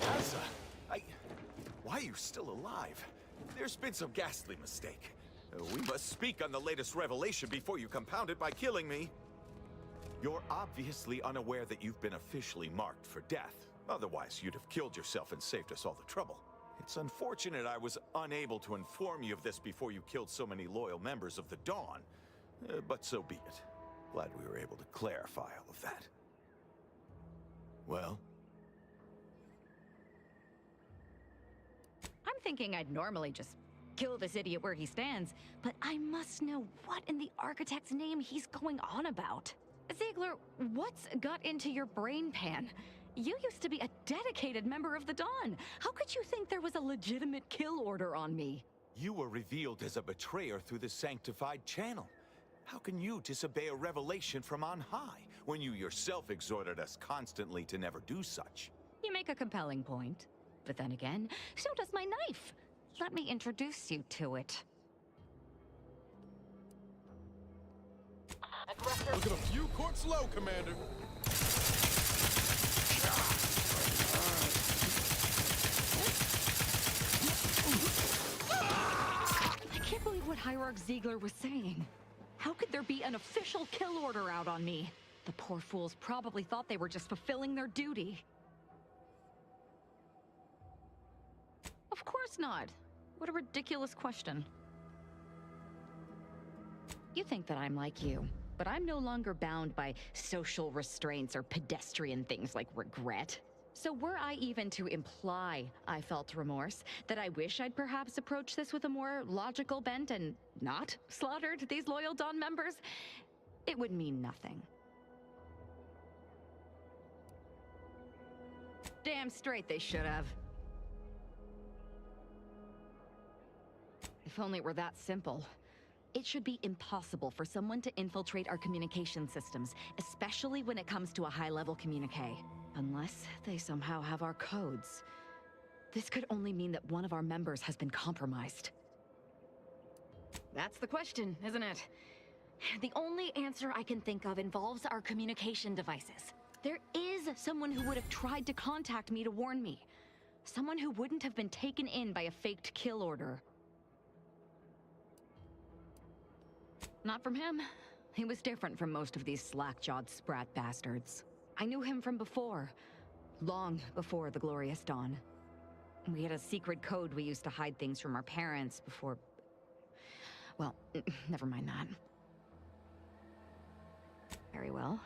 Asa, why are you still alive? There's been some ghastly mistake. We must speak on the latest revelation before you compound it by killing me. You're obviously unaware that you've been officially marked for death. Otherwise, you'd have killed yourself and saved us all the trouble. It's unfortunate I was unable to inform you of this before you killed so many loyal members of the Dawn. But so be it. Glad we were able to clarify all of that. Well? I'm thinking I'd normally just kill this idiot where he stands, but I must know what in the architect's name he's going on about. Ziegler, what's got into your brain pan? You used to be a dedicated member of the Dawn. How could you think there was a legitimate kill order on me? You were revealed as a betrayer through the sanctified channel. How can you disobey a revelation from on high, when you yourself exhorted us constantly to never do such? You make a compelling point. But then again, so does my knife. Let me introduce you to it. Looking a few courts low, Commander. I can't believe what Hierarch Ziegler was saying. How could there be an official kill order out on me? The poor fools probably thought they were just fulfilling their duty. Of course not. What a ridiculous question. You think that I'm like you, but I'm no longer bound by social restraints or pedestrian things like regret. So were I even to imply I felt remorse, that I wish I'd perhaps approached this with a more logical bent and not slaughtered these loyal Dawn members, it would mean nothing. Damn straight they should have. If only it were that simple. It should be impossible for someone to infiltrate our communication systems, especially when it comes to a high-level communique. Unless they somehow have our codes. This could only mean that one of our members has been compromised. That's the question, isn't it? The only answer I can think of involves our communication devices. There is someone who would have tried to contact me to warn me. Someone who wouldn't have been taken in by a faked kill order. Not from him. He was different from most of these slack-jawed sprat bastards. I knew him from before. Long before the Glorious Dawn. We had a secret code we used to hide things from our parents before... Well, never mind that. Very well.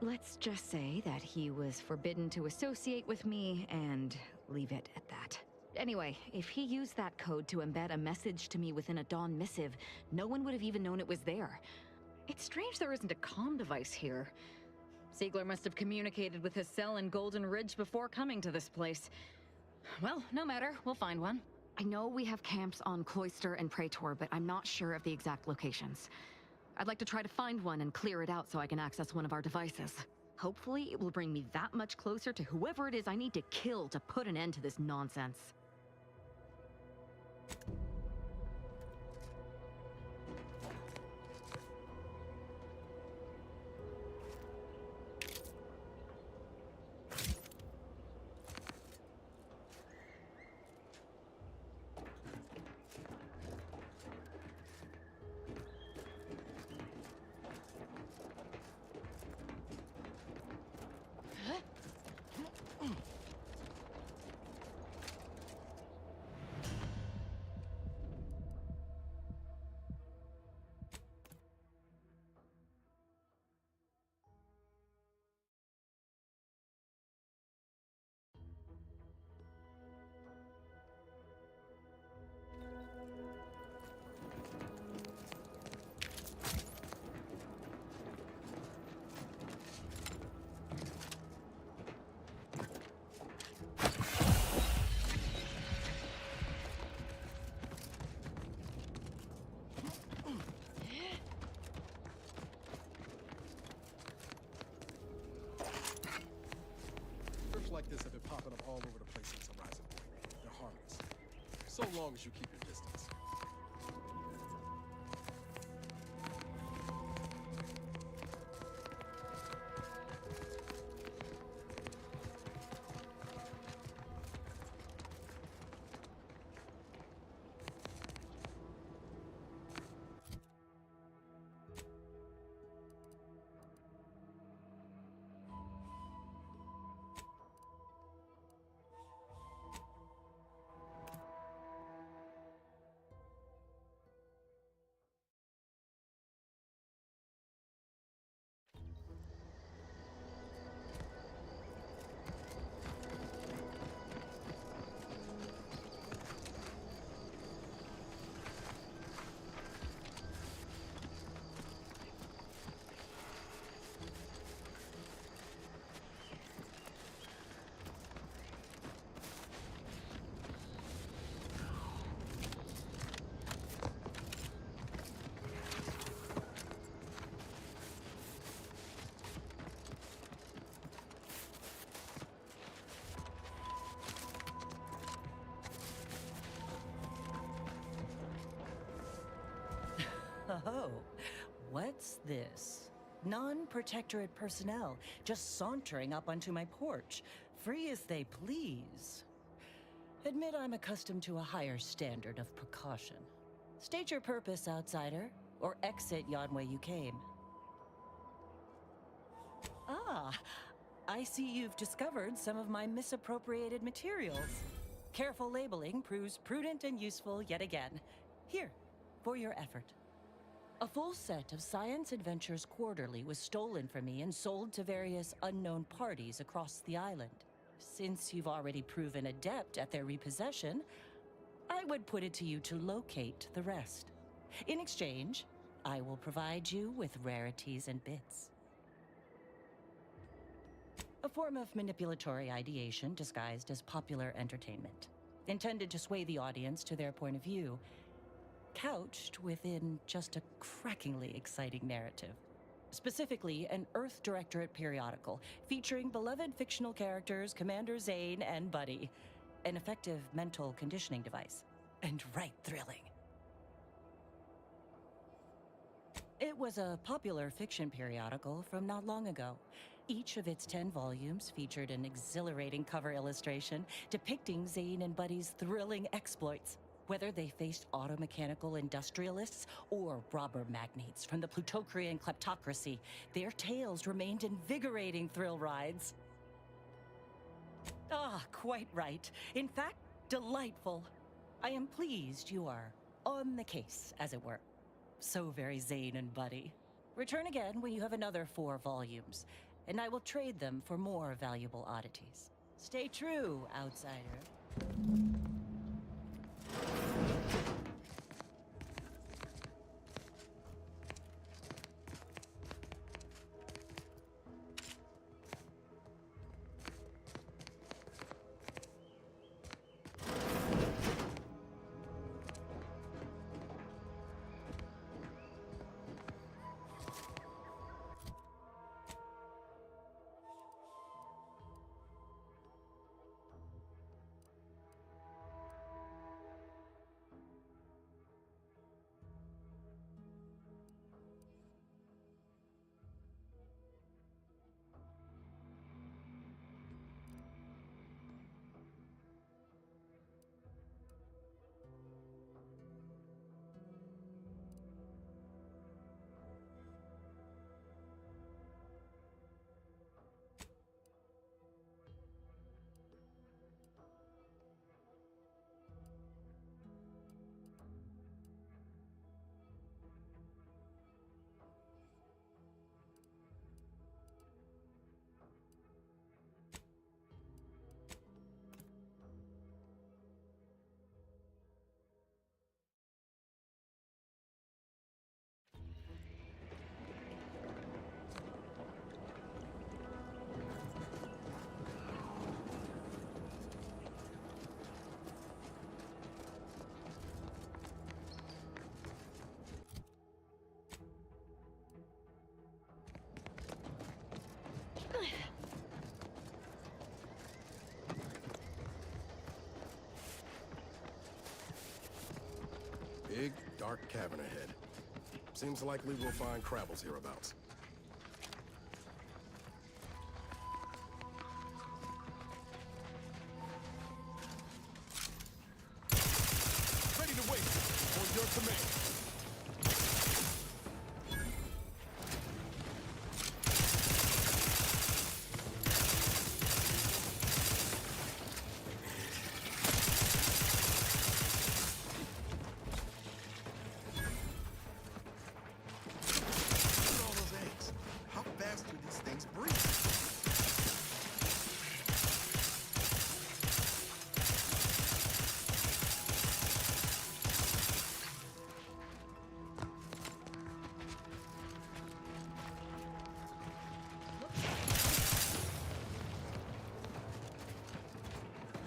Let's just say that he was forbidden to associate with me and leave it at that. Anyway, if he used that code to embed a message to me within a Dawn missive, no one would have even known it was there. It's strange there isn't a comm device here. Ziegler must have communicated with his cell in Golden Ridge before coming to this place. Well, no matter, we'll find one. I know we have camps on Cloister and Praetor, but I'm not sure of the exact locations. I'd like to try to find one and clear it out so I can access one of our devices. Hopefully, it will bring me that much closer to whoever it is I need to kill to put an end to this nonsense. like this have been popping up all over the place since Horizon Point. They're harmless. So long as you keep your distance. Oh, what's this? Non-protectorate personnel just sauntering up onto my porch, free as they please. Admit I'm accustomed to a higher standard of precaution. State your purpose, outsider, or exit yon way you came. Ah, I see you've discovered some of my misappropriated materials. Careful labeling proves prudent and useful yet again. Here, for your effort. A full set of Science Adventures Quarterly was stolen from me and sold to various unknown parties across the island. Since you've already proven adept at their repossession, I would put it to you to locate the rest. In exchange, I will provide you with rarities and bits. A form of manipulatory ideation disguised as popular entertainment, intended to sway the audience to their point of view, couched within just a crackingly exciting narrative. Specifically, an Earth Directorate periodical featuring beloved fictional characters Commander Zane and Buddy. An effective mental conditioning device. And right thrilling. It was a popular fiction periodical from not long ago. Each of its 10 volumes featured an exhilarating cover illustration depicting Zane and Buddy's thrilling exploits. Whether they faced automechanical industrialists or robber magnates from the Plutocrian kleptocracy, their tales remained invigorating thrill rides. Ah, quite right. In fact, delightful. I am pleased you are on the case, as it were. So very Zane and Buddy. Return again when you have another 4 volumes, and I will trade them for more valuable oddities. Stay true, outsider. dark cavern ahead. Seems likely we'll find Crabbles hereabouts. Ready to wait. On your command.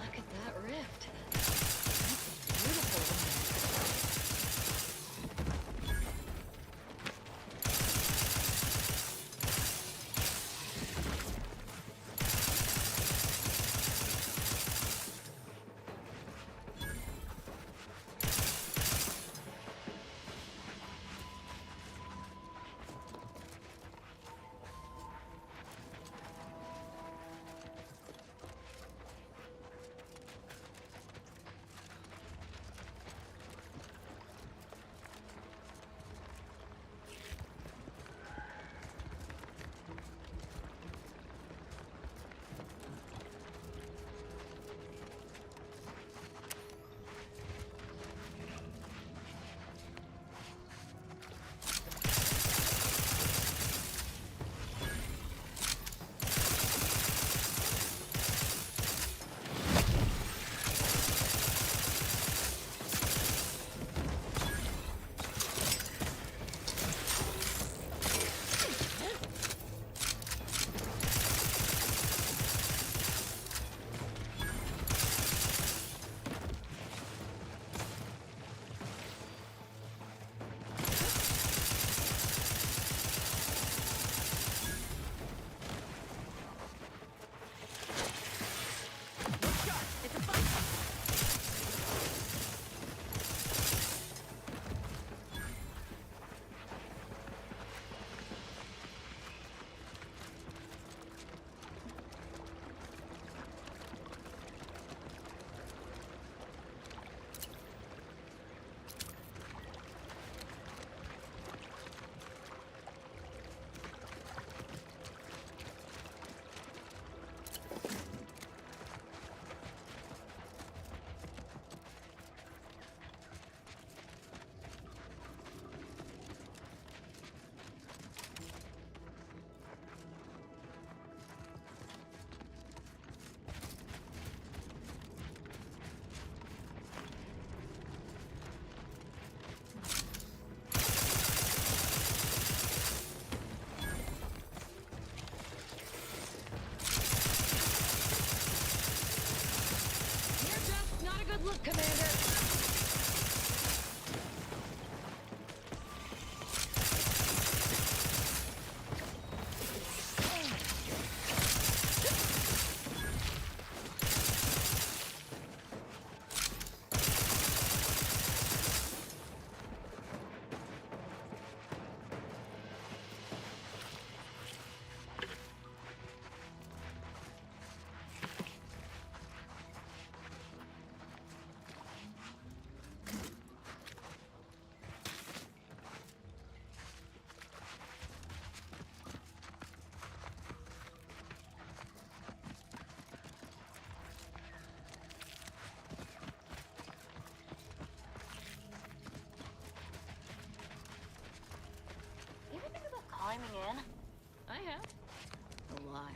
Look at that rift. Look, Commander! Climbing in? I have. A lot.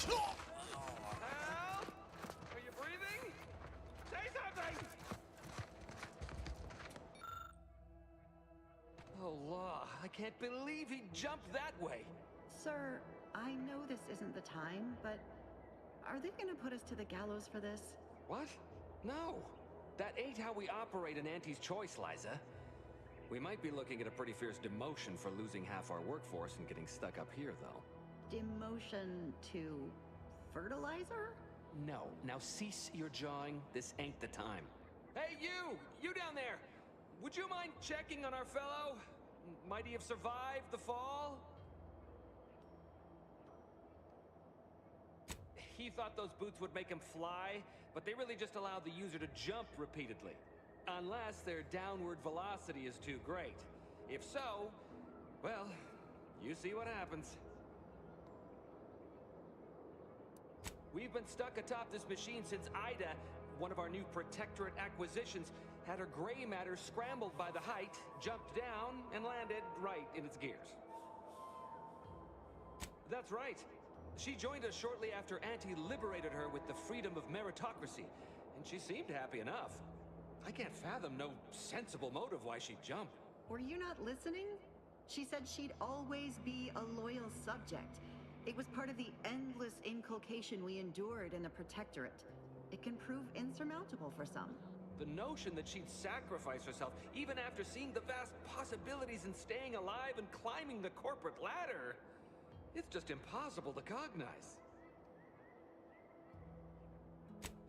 Are you breathing? Say something! Oh, law. I can't believe he jumped that way. Sir, I know this isn't the time, but are they gonna put us to the gallows for this? What? No. That ain't how we operate in Auntie's Choice, Liza. We might be looking at a pretty fierce demotion for losing half our workforce and getting stuck up here, though. Demotion to fertilizer? No. Now cease your jawing. This ain't the time. Hey, you! You down there! Would you mind checking on our fellow? Might he have survived the fall? He thought those boots would make him fly, but they really just allow the user to jump repeatedly. Unless their downward velocity is too great. If so, well, you see what happens. We've been stuck atop this machine since Ida, one of our new Protectorate acquisitions, had her gray matter scrambled by the height, jumped down, and landed right in its gears. That's right. She joined us shortly after Auntie liberated her with the freedom of meritocracy, and she seemed happy enough. I can't fathom no sensible motive why she'd jump. Were you not listening? She said she'd always be a loyal subject. It was part of the endless inculcation we endured in the Protectorate. It can prove insurmountable for some. The notion that she'd sacrifice herself, even after seeing the vast possibilities in staying alive and climbing the corporate ladder, it's just impossible to cognize.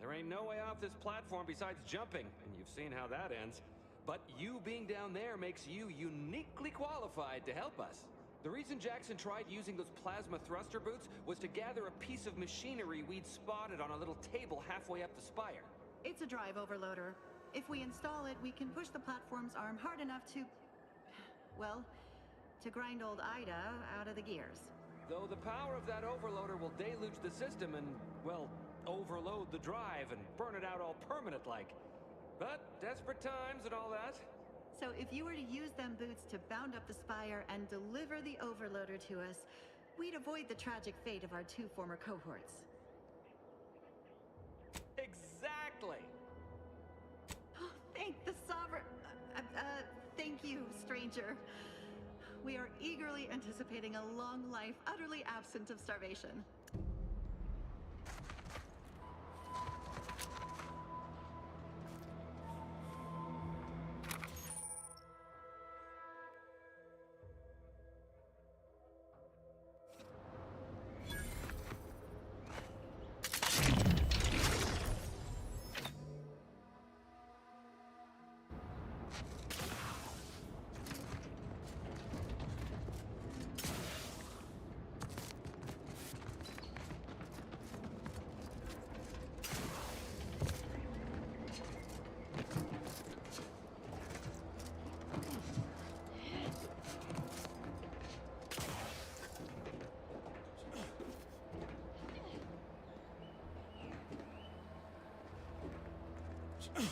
There ain't no way off this platform besides jumping, and you've seen how that ends. But you being down there makes you uniquely qualified to help us. The reason Jackson tried using those plasma thruster boots was to gather a piece of machinery we'd spotted on a little table halfway up the spire. It's a drive overloader. If we install it, we can push the platform's arm hard enough to... well, to grind old Ida out of the gears. Though the power of that overloader will deluge the system and, well, overload the drive and burn it out all permanent-like. But desperate times and all that. So if you were to use them boots to bound up the spire and deliver the overloader to us, we'd avoid the tragic fate of our two former cohorts. Exactly! Thank the Sovereign... thank you, stranger. We are eagerly anticipating a long life utterly absent of starvation. Ugh.